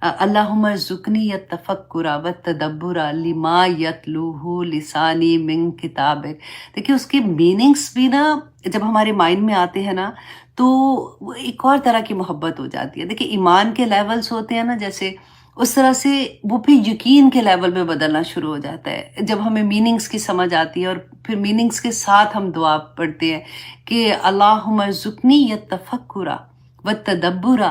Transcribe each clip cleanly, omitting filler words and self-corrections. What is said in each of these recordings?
اللہم ارزقنی التفکر والتدبر لما یتلوہ لسانی من کتابک. دیکھیے اس کے میننگس بھی نا جب ہمارے مائنڈ میں آتے ہیں نا تو وہ ایک اور طرح کی محبت ہو جاتی ہے. دیکھیے ایمان کے لیولز ہوتے ہیں نا جیسے، اس طرح سے وہ پھر یقین کے لیول میں بدلنا شروع ہو جاتا ہے جب ہمیں میننگس کی سمجھ آتی ہے، اور پھر میننگس کے ساتھ ہم دعا پڑھتے ہیں کہ اللہم ارزقنی التفکر والتدبر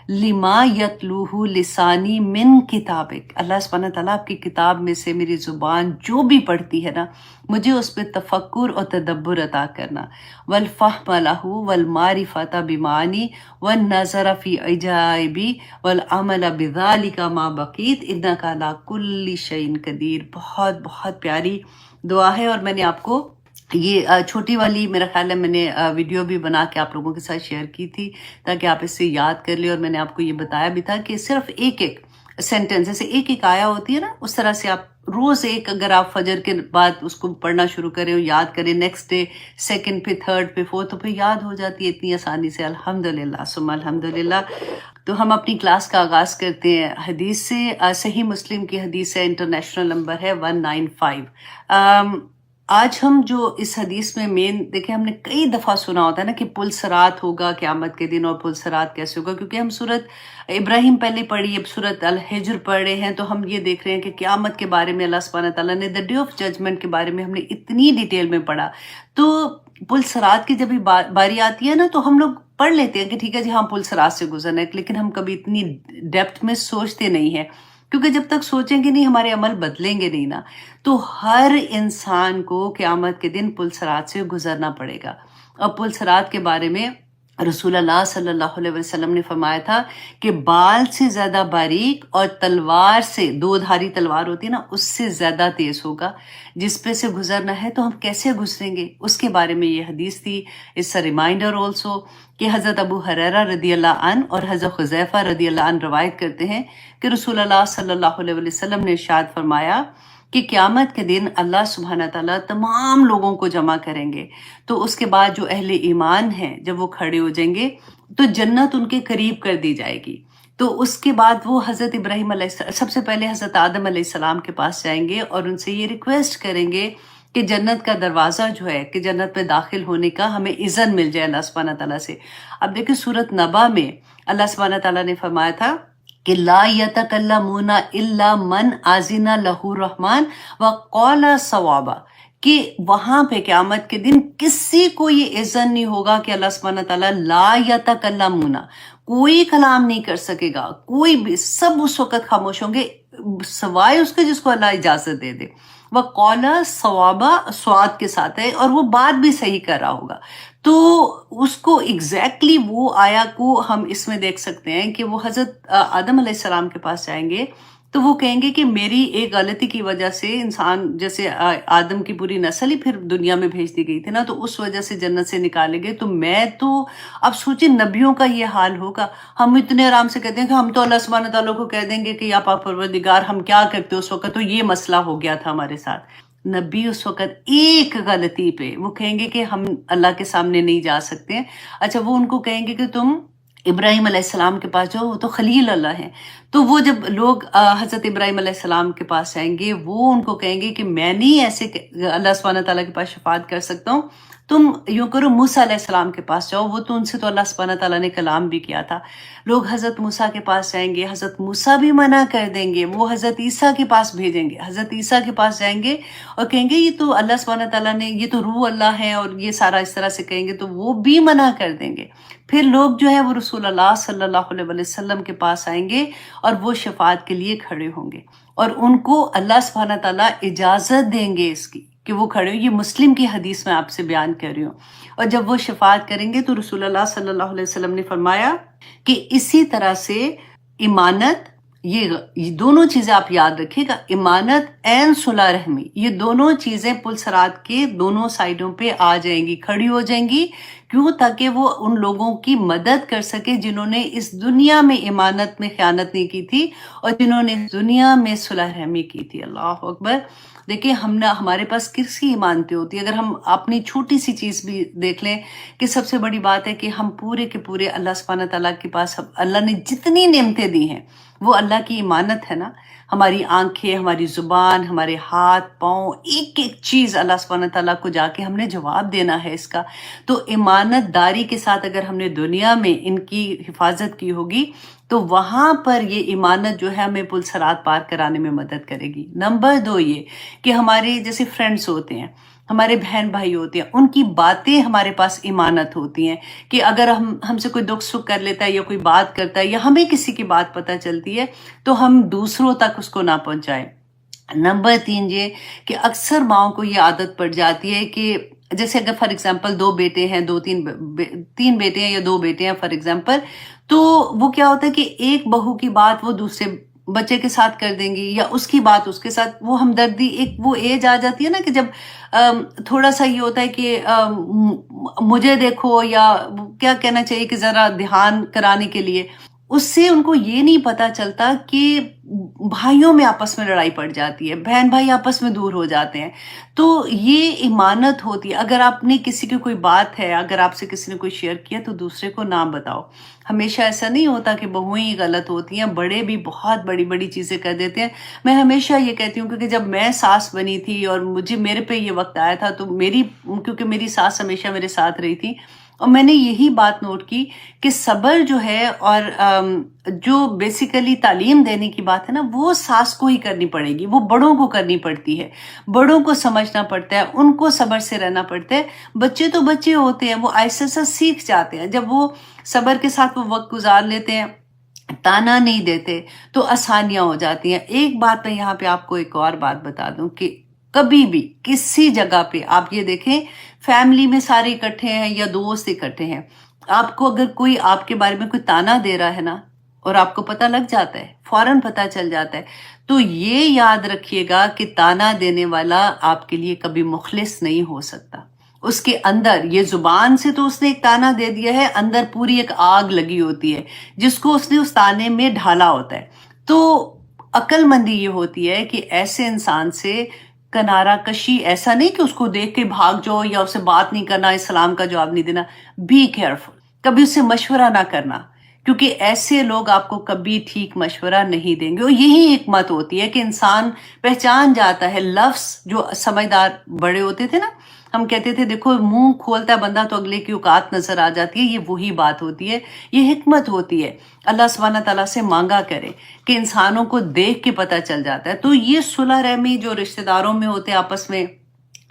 لما یتلوہ لسانی من کتابک. اللہ سبحانہ تعالیٰ آپ کی کتاب میں سے میری زبان جو بھی پڑھتی ہے نا، مجھے اس پہ تفکر اور تدبر عطا کرنا. والفہم لہ والمعرفۃ بمعانی والنظر فی عجائبی والعمل بذالک ما بقیت انک علی کل شیء قدیر. بہت بہت پیاری دعا ہے، اور میں نے آپ کو یہ چھوٹی والی میرا خیال ہے میں نے ویڈیو بھی بنا کے آپ لوگوں کے ساتھ شیئر کی تھی تاکہ آپ اس سے یاد کر لیں. اور میں نے آپ کو یہ بتایا بھی تھا کہ صرف ایک ایک سینٹنس، جیسے ایک ایک آیا ہوتی ہے نا، اس طرح سے آپ روز ایک، اگر آپ فجر کے بعد اس کو پڑھنا شروع کریں اور یاد کریں، نیکسٹ ڈے سیکنڈ پہ تھرڈ پہ فورتھ پہ یاد ہو جاتی ہے اتنی آسانی سے. الحمدللہ ثم الحمدللہ. تو ہم اپنی کلاس کا آغاز کرتے ہیں حدیث سے. صحیح مسلم کی حدیث ہے، انٹرنیشنل نمبر ہے 195. آج ہم جو اس حدیث میں مین دیکھیں، ہم نے کئی دفعہ سنا ہوتا ہے نا کہ پل صراط ہوگا قیامت کے دن، اور پل صراط کیسے ہوگا، کیونکہ ہم سورت ابراہیم پہلے پڑھی، اب سورت الحجر پڑھ رہے ہیں، تو ہم یہ دیکھ رہے ہیں کہ قیامت کے بارے میں اللہ سبحانہ تعالیٰ نے دا ڈے آف ججمنٹ کے بارے میں ہم نے اتنی ڈیٹیل میں پڑھا. تو پل صراط کی جب بھی باری آتی ہے نا تو ہم لوگ پڑھ لیتے ہیں کہ ٹھیک ہے جی ہاں پل صراط سے گزرنا ہے، لیکن ہم کبھی اتنی ڈیپتھ میں سوچتے نہیں ہیں، کیونکہ جب تک سوچیں گے نہیں ہمارے عمل بدلیں گے نہیں نا. تو ہر انسان کو قیامت کے دن پل صراط سے گزرنا پڑے گا. اور پل صراط کے بارے میں رسول اللہ صلی اللہ علیہ وسلم نے فرمایا تھا کہ بال سے زیادہ باریک اور تلوار سے، دو دھاری تلوار ہوتی ہے نا، اس سے زیادہ تیز ہوگا. جس پہ سے گزرنا ہے تو ہم کیسے گزریں گے، اس کے بارے میں یہ حدیث تھی. اس ریمائنڈر آلسو کہ حضرت ابو ہریرہ رضی اللہ عنہ اور حضرت حذیفہ رضی اللہ عنہ روایت کرتے ہیں کہ رسول اللہ صلی اللہ علیہ وسلم نے ارشاد فرمایا کہ قیامت کے دن اللہ سبحانہ تعالیٰ تمام لوگوں کو جمع کریں گے. تو اس کے بعد جو اہل ایمان ہیں جب وہ کھڑے ہو جائیں گے تو جنت ان کے قریب کر دی جائے گی. تو اس کے بعد وہ حضرت ابراہیم علیہ السلام، سب سے پہلے حضرت آدم علیہ السلام کے پاس جائیں گے اور ان سے یہ ریکویسٹ کریں گے کہ جنت کا دروازہ جو ہے، کہ جنت میں داخل ہونے کا ہمیں اذن مل جائے اللہ سبحانہ تعالیٰ سے. اب دیکھیں سورت نبا میں اللہ سبحانہ تعالیٰ نے فرمایا تھا کہ لا یتکلمون الا من اذن لہ الرحمن وقال صوابا، کہ وہاں پہ قیامت کے دن کسی کو یہ اذن نہیں ہوگا کہ اللہ سبحانہ تعالیٰ لا یتکلمون، کوئی کلام نہیں کر سکے گا، کوئی بھی، سب اس وقت خاموش ہوں گے سوائے اس کے جس کو اللہ اجازت دے دے. وقال صوابا سواد کے ساتھ ہے، اور وہ بات بھی صحیح کر رہا ہوگا. تو اس کو ایگزیکٹلی وہ آیا کو ہم اس میں دیکھ سکتے ہیں کہ وہ حضرت آدم علیہ السلام کے پاس جائیں گے تو وہ کہیں گے کہ میری ایک غلطی کی وجہ سے انسان، جیسے آدم کی پوری نسل ہی پھر دنیا میں بھیج دی گئی تھی نا، تو اس وجہ سے جنت سے نکالے گئے. تو میں تو اب سوچیں نبیوں کا یہ حال ہوگا. ہم اتنے آرام سے کہتے ہیں کہ ہم تو اللہ سبحانہ تعالیٰ کو کہہ دیں گے کہ یا پاک پروردگار ہم کیا کرتے اس وقت، تو یہ مسئلہ ہو گیا تھا ہمارے ساتھ. نبی اس وقت ایک غلطی پہ وہ کہیں گے کہ ہم اللہ کے سامنے نہیں جا سکتے. اچھا وہ ان کو کہیں گے کہ تم ابراہیم علیہ السلام کے پاس جاؤ، وہ تو خلیل اللہ ہیں. تو وہ جب لوگ حضرت ابراہیم علیہ السلام کے پاس جائیں گے، وہ ان کو کہیں گے کہ میں نہیں ایسے اللہ سبحانہ تعالیٰ کے پاس شفاعت کر سکتا ہوں، تم یوں کرو موسیٰ علیہ السلام کے پاس جاؤ، وہ تو ان سے تو اللہ سبحانہ تعالیٰ نے کلام بھی کیا تھا. لوگ حضرت موسیٰ کے پاس جائیں گے، حضرت موسیٰ بھی منع کر دیں گے، وہ حضرت عیسیٰ کے پاس بھیجیں گے، حضرت عیسیٰ کے پاس جائیں گے اور کہیں گے یہ تو اللہ سبحانہ تعالیٰ نے، یہ تو روح اللہ ہے، اور یہ سارا اس طرح سے کہیں گے، تو وہ بھی منع کر دیں گے. پھر لوگ جو ہے وہ رسول اللہ صلی اللہ علیہ وسلم کے پاس آئیں گے اور وہ شفاعت کے لیے کھڑے ہوں گے، اور ان کو اللہ سبحانہ تعالیٰ اجازت دیں گے اس کی کہ وہ کھڑے ہوں. یہ مسلم کی حدیث میں آپ سے بیان کر رہی ہوں. اور جب وہ شفاعت کریں گے تو رسول اللہ صلی اللہ علیہ وسلم نے فرمایا کہ اسی طرح سے امانت، یہ دونوں چیزیں آپ یاد رکھیے گا، امانت این صلح رحمی، یہ دونوں چیزیں پل صراط کے دونوں سائڈوں پہ آ جائیں گی، کھڑی ہو جائیں گی. کیوں؟ تاکہ وہ ان لوگوں کی مدد کر سکے جنہوں نے اس دنیا میں امانت میں خیانت نہیں کی تھی اور جنہوں نے اس دنیا میں صلح رحمی کی تھی. اللہ اکبر. دیکھیں ہمارے پاس کسی امانتیں ہوتی ہے. اگر ہم اپنی چھوٹی سی چیز بھی دیکھ لیں کہ سب سے بڑی بات ہے کہ ہم پورے کے پورے اللہ سبحانہ تعالیٰ کے پاس، اللہ نے جتنی نعمتیں دی ہیں وہ اللہ کی امانت ہے نا. ہماری آنکھیں، ہماری زبان، ہمارے ہاتھ پاؤں، ایک ایک چیز اللہ سبحانہ تعالیٰ کو جا کے ہم نے جواب دینا ہے اس کا. تو امانت داری کے ساتھ اگر ہم نے دنیا میں ان کی حفاظت کی ہوگی تو وہاں پر یہ امانت جو ہے ہمیں پل صراط پار کرانے میں مدد کرے گی. نمبر 2 یہ کہ ہمارے جیسے فرینڈس ہوتے ہیں، ہمارے بہن بھائی ہوتے ہیں، ان کی باتیں ہمارے پاس امانت ہوتی ہیں کہ اگر ہم سے کوئی دکھ سکھ کر لیتا ہے یا کوئی بات کرتا ہے یا ہمیں کسی کی بات پتہ چلتی ہے تو ہم دوسروں تک اس کو نہ پہنچائیں. نمبر 3 یہ کہ اکثر ماؤں کو یہ عادت پڑ جاتی ہے کہ جیسے اگر فار ایگزامپل 2 بیٹے ہیں، 3 بیٹے ہیں یا 2 بیٹے ہیں فار ایگزامپل، تو وہ کیا ہوتا ہے کہ ایک بہو کی بات وہ دوسرے بچے کے ساتھ کر دیں گی یا اس کی بات اس کے ساتھ. وہ ہمدردی ایک وہ ایج آ جاتی ہے نا کہ جب تھوڑا سا یہ ہوتا ہے کہ مجھے دیکھو یا کیا کہنا چاہیے کہ ذرا دھیان کرانے کے لیے، اس سے ان کو یہ نہیں پتا چلتا کہ بھائیوں میں آپس میں لڑائی پڑ جاتی ہے، بہن بھائی آپس میں دور ہو جاتے ہیں. تو یہ امانت ہوتی ہے. اگر آپ نے کسی کی کوئی بات ہے، اگر آپ سے کسی نے کوئی شیئر کیا تو دوسرے کو نہ بتاؤ. ہمیشہ ایسا نہیں ہوتا کہ بہویں ہی غلط ہوتی ہیں، بڑے بھی بہت بڑی بڑی چیزیں کر دیتے ہیں. میں ہمیشہ یہ کہتی ہوں کہ جب میں ساس بنی تھی اور میرے پہ یہ وقت آیا تھا تو کیونکہ میری ساس ہمیشہ میرے ساتھ رہی تھی اور میں نے یہی بات نوٹ کی کہ صبر جو ہے اور جو بیسیکلی تعلیم دینے کی بات ہے نا، وہ ساس کو ہی کرنی پڑے گی، وہ بڑوں کو کرنی پڑتی ہے. بڑوں کو سمجھنا پڑتا ہے، ان کو صبر سے رہنا پڑتا ہے. بچے تو بچے ہوتے ہیں، وہ آہستہ آہستہ سیکھ جاتے ہیں. جب وہ صبر کے ساتھ وہ وقت گزار لیتے ہیں، تانا نہیں دیتے، تو آسانیاں ہو جاتی ہیں. ایک بات میں یہاں پہ آپ کو ایک اور بات بتا دوں کہ کبھی بھی کسی جگہ پہ آپ یہ دیکھیں، فیملی میں سارے اکٹھے ہیں یا دوست اکٹھے ہیں، آپ کو اگر کوئی آپ کے بارے میں کوئی تانا دے رہا ہے نا اور آپ کو پتہ لگ جاتا ہے، فوراً پتہ چل جاتا ہے، تو یہ یاد رکھیے گا کہ تانا دینے والا آپ کے لیے کبھی مخلص نہیں ہو سکتا. اس کے اندر یہ زبان سے تو اس نے ایک تانا دے دیا ہے، اندر پوری ایک آگ لگی ہوتی ہے جس کو اس نے اس تانے میں ڈھالا ہوتا ہے. تو عقل مندی یہ ہوتی ہے کہ ایسے انسان سے کنارہ کشی، ایسا نہیں کہ اس کو دیکھ کے بھاگ جاؤ یا اسے بات نہیں کرنا، اسلام کا جواب نہیں دینا. بی کیئرفل، کبھی اس سے مشورہ نہ کرنا، کیونکہ ایسے لوگ آپ کو کبھی ٹھیک مشورہ نہیں دیں گے. اور یہی حکمت ہوتی ہے کہ انسان پہچان جاتا ہے لفظ. جو سمجھدار بڑے ہوتے تھے نا، ہم کہتے تھے دیکھو منہ کھولتا ہے بندہ تو اگلے کی اوقات نظر آ جاتی ہے. یہ وہی بات ہوتی ہے، یہ حکمت ہوتی ہے. اللہ سبحانہ تعالیٰ سے مانگا کرے کہ انسانوں کو دیکھ کے پتہ چل جاتا ہے. تو یہ صلح رحمی جو رشتہ داروں میں ہوتے ہیں، آپس میں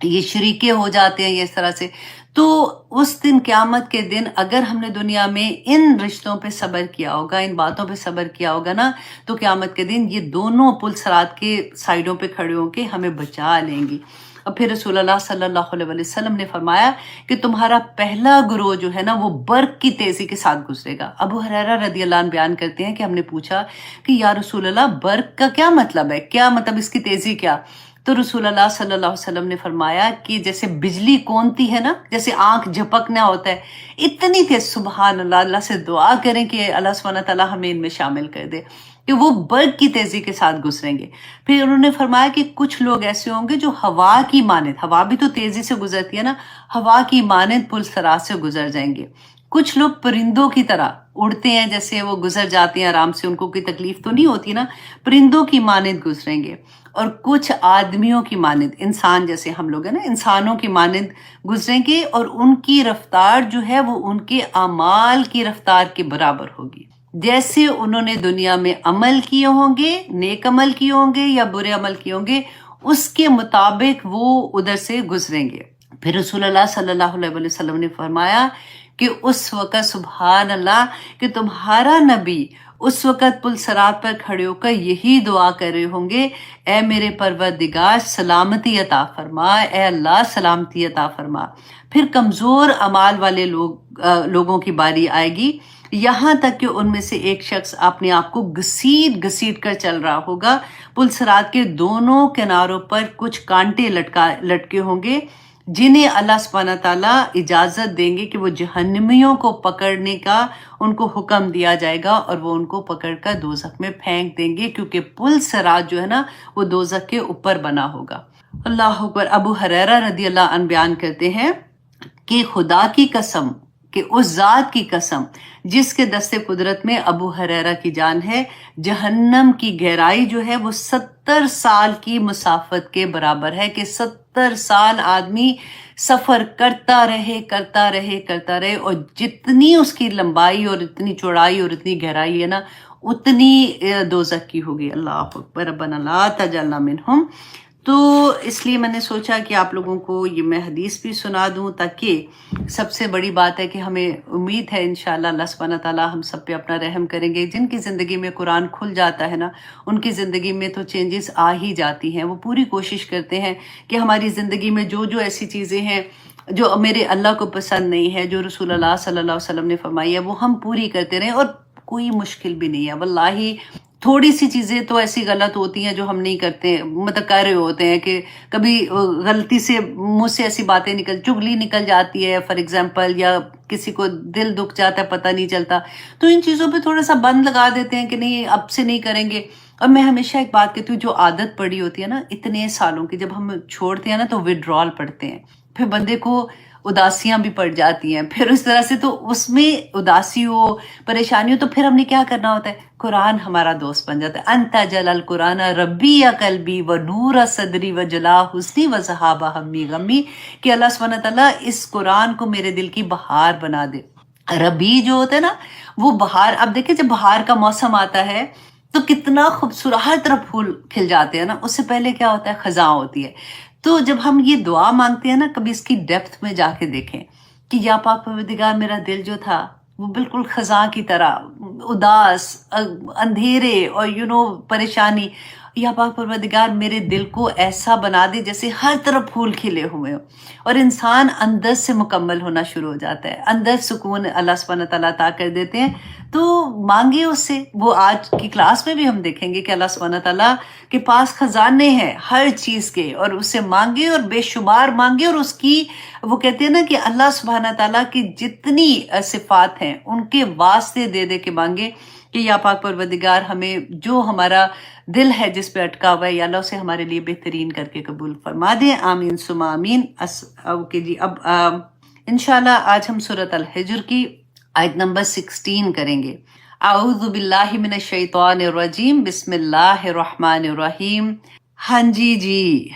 یہ شریکے ہو جاتے ہیں یہ اس طرح سے. تو اس دن قیامت کے دن اگر ہم نے دنیا میں ان رشتوں پہ صبر کیا ہوگا، ان باتوں پہ صبر کیا ہوگا نا، تو قیامت کے دن یہ دونوں پل صراط کے سائیڈوں پہ کھڑے ہو کے ہمیں بچا لیں گی. اور پھر رسول اللہ صلی اللہ علیہ وسلم نے فرمایا کہ تمہارا پہلا گروہ جو ہے نا وہ برق کی تیزی کے ساتھ گزرے گا. ابو ہریرہ رضی اللہ عنہ بیان کرتے ہیں کہ ہم نے پوچھا کہ یا رسول اللہ برق کا کیا مطلب ہے، کیا مطلب اس کی تیزی کیا؟ تو رسول اللہ صلی اللہ علیہ وسلم نے فرمایا کہ جیسے بجلی کونتی ہے نا، جیسے آنکھ جھپکنا ہوتا ہے، اتنی تیز. سبحان اللہ، اللہ سے دعا کریں کہ اللہ سبحانہ تعالیٰ ہمیں ان میں شامل کر دے کہ وہ برق کی تیزی کے ساتھ گزریں گے. پھر انہوں نے فرمایا کہ کچھ لوگ ایسے ہوں گے جو ہوا کی مانند، ہوا بھی تو تیزی سے گزرتی ہے نا، ہوا کی مانند پل صراط سے گزر جائیں گے. کچھ لوگ پرندوں کی طرح اڑتے ہیں، جیسے وہ گزر جاتے ہیں آرام سے، ان کو کوئی تکلیف تو نہیں ہوتی نا، پرندوں کی مانند گزریں گے. اور کچھ آدمیوں کی مانند، انسان جیسے ہم لوگ ہیں نا، انسانوں کی مانند گزریں گے، اور ان کی رفتار جو ہے وہ ان کے اعمال کی رفتار کے برابر ہوگی. جیسے انہوں نے دنیا میں عمل کیے ہوں گے، نیک عمل کیے ہوں گے یا برے عمل کیے ہوں گے، اس کے مطابق وہ ادھر سے گزریں گے. پھر رسول اللہ صلی اللہ علیہ وسلم نے فرمایا کہ اس وقت سبحان اللہ کہ تمہارا نبی اس وقت پل صراط پر کھڑے ہو کر یہی دعا کر رہے ہوں گے، اے میرے پروردگار سلامتی عطا فرما، اے اللہ سلامتی عطا فرما. پھر کمزور اعمال والے لوگوں کی باری آئے گی، یہاں تک کہ ان میں سے ایک شخص اپنے آپ کو گھسیٹ گھسیٹ کر چل رہا ہوگا. پل صراط کے دونوں کناروں پر کچھ کانٹے لٹکے ہوں گے، جنہیں اللہ سبحانہ تعالیٰ اجازت دیں گے کہ وہ جہنمیوں کو پکڑنے کا ان کو حکم دیا جائے گا، اور وہ ان کو پکڑ کر دوزخ میں پھینک دیں گے، کیونکہ پل صراط جو ہے نا وہ دوزخ کے اوپر بنا ہوگا. اللہ اکبر. ابو ہریرہ رضی اللہ عنہ بیان کرتے ہیں کہ خدا کی قسم کہ اس ذات کی قسم جس کے دست قدرت میں ابو ہریرہ کی جان ہے، جہنم کی گہرائی جو ہے وہ 70 سال کی مسافت کے برابر ہے، کہ 70 سال آدمی سفر کرتا رہے کرتا رہے کرتا رہے، اور جتنی اس کی لمبائی اور اتنی چوڑائی اور اتنی گہرائی ہے نا، اتنی دوزخ کی ہوگی۔ اللہ اکبر، ربنا لا تجعلنا منہم۔ تو اس لیے میں نے سوچا کہ آپ لوگوں کو یہ میں حدیث بھی سنا دوں، تاکہ سب سے بڑی بات ہے کہ ہمیں امید ہے انشاءاللہ اللہ سبحانہ تعالیٰ ہم سب پہ اپنا رحم کریں گے۔ جن کی زندگی میں قرآن کھل جاتا ہے نا، ان کی زندگی میں تو چینجز آ ہی جاتی ہیں۔ وہ پوری کوشش کرتے ہیں کہ ہماری زندگی میں جو جو ایسی چیزیں ہیں جو میرے اللہ کو پسند نہیں ہے، جو رسول اللہ صلی اللہ علیہ وسلم نے فرمائی ہے، وہ ہم پوری کرتے رہیں، اور کوئی مشکل بھی نہیں ہے واللہ۔ تھوڑی سی چیزیں تو ایسی غلط ہوتی ہیں جو ہم نہیں کرتے، مطلب کر رہے ہوتے ہیں، کہ کبھی غلطی سے منہ سے ایسی باتیں چگلی نکل جاتی ہے فار ایگزامپل، یا کسی کو دل دکھ جاتا ہے پتہ نہیں چلتا، تو ان چیزوں پہ تھوڑا سا بند لگا دیتے ہیں کہ نہیں اب سے نہیں کریں گے۔ اور میں ہمیشہ ایک بات کہتی ہوں، جو عادت پڑی ہوتی ہے نا اتنے سالوں کی، جب ہم چھوڑتے ہیں نا تو وڈرال پڑتے ہیں، پھر بندے کو اداسیاں بھی پڑ جاتی ہیں، پھر اس طرح سے، تو اس میں اداسی ہو، پریشانی ہو، تو پھر ہم نے کیا کرنا ہوتا ہے؟ قرآن ہمارا دوست بن جاتا ہے۔ انت جل القرآن ربی یا قلبی و نور صدری و جلا حسنی و ذہاب ہمی غمی، کہ اللہ سبحانہ تعالیٰ اس قرآن کو میرے دل کی بہار بنا دے۔ ربی جو ہوتا ہے نا وہ بہار، اب دیکھیں جب بہار کا موسم آتا ہے تو کتنا خوبصورت، ہر طرف پھول کھل جاتے ہیں نا، اس سے پہلے کیا ہوتا ہے؟ خزاں ہوتی ہے۔ تو جب ہم یہ دعا مانگتے ہیں نا، کبھی اس کی ڈیپتھ میں جا کے دیکھیں کہ یا پاک پروردگار، میرا دل جو تھا وہ بالکل خزاں کی طرح اداس، اندھیرے اور پریشانی، یا پاک پروردگار میرے دل کو ایسا بنا دے جیسے ہر طرف پھول کھلے ہوئے ہوں، اور انسان اندر سے مکمل ہونا شروع ہو جاتا ہے، اندر سکون اللہ سبحانہ تعالیٰ عطا کر دیتے ہیں۔ تو مانگے اس سے، وہ آج کی کلاس میں بھی ہم دیکھیں گے کہ اللہ سبحانہ تعالیٰ کے پاس خزانے ہیں ہر چیز کے، اور اس سے مانگے اور بے شمار مانگے، اور اس کی، وہ کہتے ہیں نا کہ اللہ سبحانہ تعالیٰ کی جتنی صفات ہیں ان کے واسطے دے دے کے مانگے، کہ یا پاک پروردگار ہمیں جو ہمارا دل ہے جس پہ اٹکا ہوا ہے، یا اللہ اسے ہمارے لیے بہترین کر کے قبول فرما دیں۔ آمین ثم آمین۔ اوکے جی، اب انشاءاللہ آج ہم سورۃ الحجر کی آیت نمبر 16 کریں گے۔ اعوذ باللہ من الشیطان الرجیم، بسم اللہ الرحمن الرحیم۔ ہاں جی،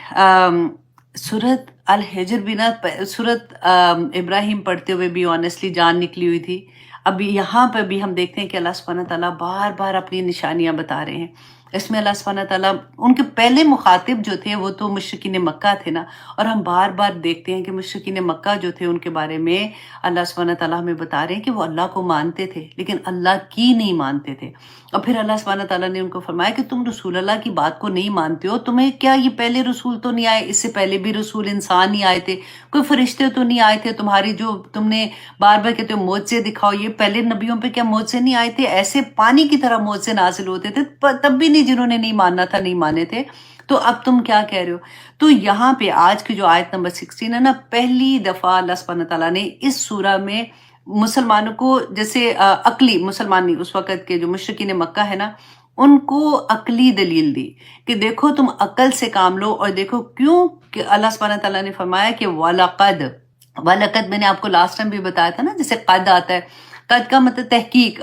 سورۃ الحجر بھی نا، سورۃ ابراہیم پڑھتے ہوئے بھی آنیسٹلی جان نکلی ہوئی تھی۔ اب یہاں پہ بھی ہم دیکھتے ہیں کہ اللہ سبحانہ تعالیٰ بار بار اپنی نشانیاں بتا رہے ہیں۔ اس میں اللہ سبحانہ تعالیٰ، ان کے پہلے مخاطب جو تھے وہ تو مشرکین مکہ تھے نا، اور ہم بار بار دیکھتے ہیں کہ مشرکین مکہ جو تھے ان کے بارے میں اللہ سبحانہ تعالیٰ ہمیں بتا رہے ہیں کہ وہ اللہ کو مانتے تھے لیکن اللہ کی نہیں مانتے تھے۔ اور پھر اللہ سبحانہ تعالیٰ نے ان کو فرمایا کہ تم رسول اللہ کی بات کو نہیں مانتے ہو، تمہیں کیا یہ پہلے رسول تو نہیں آئے؟ اس سے پہلے بھی رسول انسان ہی آئے تھے، کوئی فرشتے تو نہیں آئے تھے تمہاری جو تم نے بار بار کہتے ہو معجزے دکھاؤ، یہ پہلے نبیوں پہ کیا معجزے نہیں آئے تھے؟ ایسے پانی کی طرح معجزے نازل ہوتے تھے، تب بھی نہیں، جنہوں نے نہیں ماننا تھا نہیں مانے تھے، تو اب تم کیا کہہ رہے ہو؟ تو یہاں پہ آج کی جو آیت نمبر 16 ہے نا، پہلی دفعہ اللہ سبحانہ تعالیٰ نے اس سورہ میں مسلمانوں کو، جیسے عقلی مسلمان نہیں، اس وقت کے جو مشرکین مکہ ہے نا، ان کو عقلی دلیل دی کہ دیکھو تم عقل سے کام لو، اور دیکھو کیوں کہ اللہ سبحانہ تعالیٰ نے فرمایا کہ وَلَقَدْ میں نے آپ کو لاسٹ ٹائم بھی بتایا تھا نا، جیسے قد آتا ہے، قد کا مطلب تحقیق،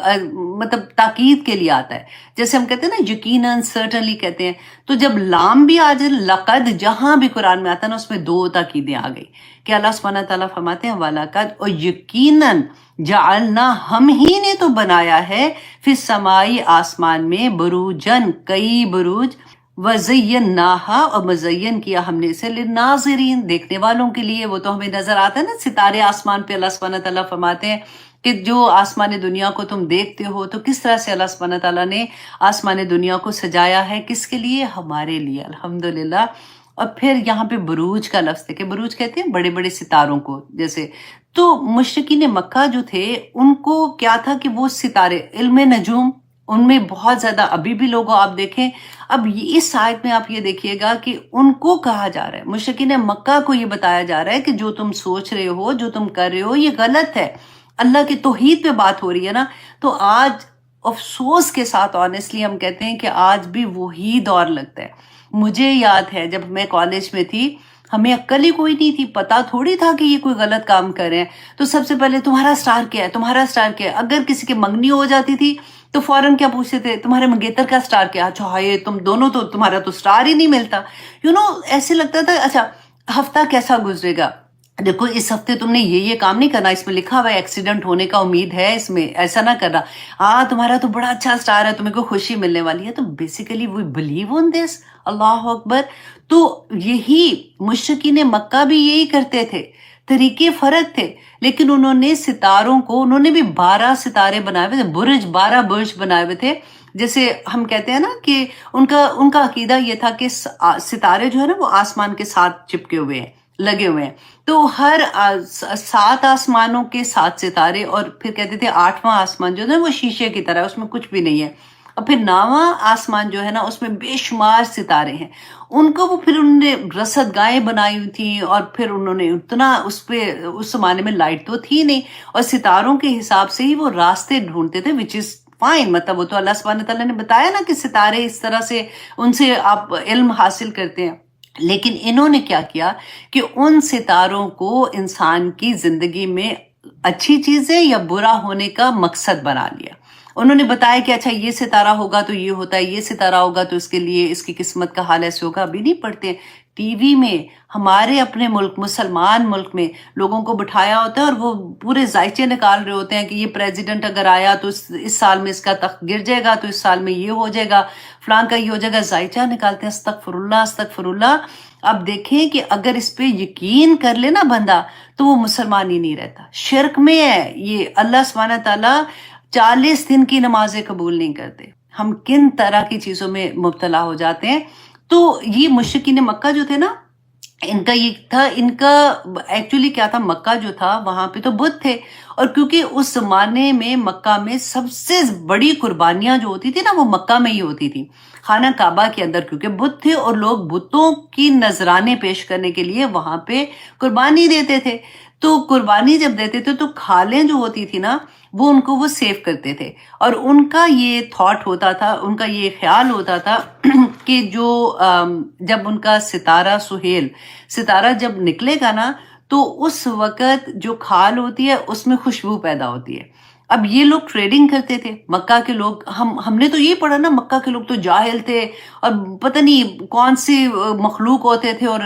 مطلب تاکید کے لیے آتا ہے، جیسے ہم کہتے ہیں نا یقیناً، سرٹنلی کہتے ہیں، تو جب لام بھی آ جائے، لقد جہاں بھی قرآن میں آتا ہے نا، اس میں دو تاکیدیں آ گئی کہ اللہ سبحانہ تعالیٰ فرماتے ہیں وَلَقَدْ، اور یقیناً جعلنا، ہم ہی نے تو بنایا ہے، فی السمائی، آسمان میں، بروجن، کئی بروج، وزیناہا، اور مزین کیا ہم نے اسے للناظرین، دیکھنے والوں کے لیے۔ وہ تو ہمیں نظر آتا ہے نا ستارے آسمان پہ، اللہ سبحانہ تعالیٰ فرماتے ہیں کہ جو آسمان دنیا کو تم دیکھتے ہو، تو کس طرح سے اللہ سبحانہ تعالیٰ نے آسمان دنیا کو سجایا ہے، کس کے لیے؟ ہمارے لیے، الحمدللہ۔ اور پھر یہاں پہ بروج کا لفظ ہے کہ بروج کہتے ہیں بڑے بڑے ستاروں کو، جیسے تو مشرکین مکہ جو تھے ان کو کیا تھا کہ وہ ستارے، علم نجوم ان میں بہت زیادہ، ابھی بھی لوگوں آپ دیکھیں، اب اس آیت میں آپ یہ دیکھیے گا کہ ان کو کہا جا رہا ہے، مشرکین مکہ کو یہ بتایا جا رہا ہے کہ جو تم سوچ رہے ہو، جو تم کر رہے ہو، یہ غلط ہے۔ اللہ کی توحید پہ بات ہو رہی ہے نا، تو آج افسوس کے ساتھ آنیسٹلی ہم کہتے ہیں کہ آج بھی وہی دور لگتا ہے۔ مجھے یاد ہے جب میں کالج میں تھی ہمیں عقل ہی کوئی نہیں تھی، پتا تھوڑی تھا کہ یہ کوئی غلط کام کر رہے ہیں. تو سب سے پہلے تمہارا اسٹار کیا ہے، تمہارا اسٹار کیا ہے. اگر کسی کی منگنی ہو جاتی تھی تو فوراً کیا پوچھتے تھے، تمہارے منگیتر کا اسٹار کیا. اچھا ہائے تم دونوں تو، تمہارا تو اسٹار ہی نہیں ملتا. ایسے لگتا تھا اچھا ہفتہ کیسا گزرے گا، دیکھو اس ہفتے تم نے یہ کام نہیں کرنا، اس میں لکھا ہوا ہے ایکسیڈنٹ ہونے کا امید ہے، اس میں ایسا نہ کرنا. ہاں تمہارا تو بڑا اچھا اسٹار ہے، تمہیں کو خوشی ملنے والی ہے. تو بیسیکلی وی بلیو آن دس. اللہ اکبر. تو یہی مشرکین مکہ بھی یہی کرتے تھے، طریقے فرق تھے، لیکن انہوں نے ستاروں کو، انہوں نے بھی 12 ستارے بنائے ہوئے تھے، 12 برج بنائے ہوئے تھے. جیسے ہم کہتے ہیں نا کہ ان کا عقیدہ یہ تھا کہ ستارے جو ہے نا وہ آسمان کے ساتھ چپکے ہوئے ہیں، لگے ہوئے ہیں. تو ہر 7 آسمانوں کے 7 ستارے، اور پھر کہتے تھے 8واں آسمان جو ہے وہ شیشے کی طرح، اس میں کچھ بھی نہیں ہے. اور پھر 9واں آسمان جو ہے نا اس میں بے شمار ستارے ہیں. ان کو وہ پھر انہوں نے رصد گاہیں بنائی ہوئی تھیں، اور پھر انہوں نے اتنا اس پہ، اس زمانے میں لائٹ تو تھی نہیں، اور ستاروں کے حساب سے ہی وہ راستے ڈھونڈتے تھے، وچ از فائن. مطلب وہ تو اللہ سبحانہ تعالیٰ نے بتایا نا کہ ستارے اس طرح سے، ان سے آپ علم حاصل کرتے ہیں. لیکن انہوں نے کیا کیا کہ ان ستاروں کو انسان کی زندگی میں اچھی چیزیں یا برا ہونے کا مقصد بنا لیا. انہوں نے بتایا کہ اچھا یہ ستارہ ہوگا تو یہ ہوتا ہے، یہ ستارہ ہوگا تو اس کے لیے اس کی قسمت کا حال ایسے ہوگا. ابھی نہیں پڑھتے ٹی وی میں، ہمارے اپنے ملک، مسلمان ملک میں لوگوں کو بٹھایا ہوتا ہے اور وہ پورے ذائچے نکال رہے ہوتے ہیں کہ یہ پریزیڈنٹ اگر آیا تو اس سال میں اس کا تخت گر جائے گا، تو اس سال میں یہ ہو جائے گا، فلان کا یہ ہو جائے گا. ذائچہ نکالتے ہیں. استغفر اللہ استغفر اللہ. اب دیکھیں کہ اگر اس پہ یقین کر لے نا بندہ تو وہ مسلمان ہی نہیں رہتا، شرک میں ہے. یہ اللہ سبحانہ تعالیٰ 40 دن کی نمازیں قبول نہیں کرتے. ہم کن طرح کی چیزوں میں مبتلا ہو جاتے ہیں. تو یہ مشرکین مکہ جو تھے نا، ان کا یہ تھا، ان کا ایکچولی کیا تھا، مکہ جو تھا وہاں پہ تو بت تھے. اور کیونکہ اس زمانے میں مکہ میں سب سے بڑی قربانیاں جو ہوتی تھی نا وہ مکہ میں ہی ہوتی تھی، خانہ کعبہ کے اندر، کیونکہ بت تھے اور لوگ بتوں کی نذرانے پیش کرنے کے لیے وہاں پہ قربانی دیتے تھے. تو قربانی جب دیتے تھے تو کھالیں جو ہوتی تھی نا وہ ان کو وہ سیو کرتے تھے. اور ان کا یہ تھاٹ ہوتا تھا، ان کا یہ خیال ہوتا تھا کہ جو جب ان کا ستارہ سہیل ستارہ جب نکلے گا نا تو اس وقت جو کھال ہوتی ہے اس میں خوشبو پیدا ہوتی ہے. اب یہ لوگ ٹریڈنگ کرتے تھے مکہ کے لوگ. ہم نے تو یہ پڑھا نا مکہ کے لوگ تو جاہل تھے اور پتہ نہیں کون سی مخلوق ہوتے تھے، اور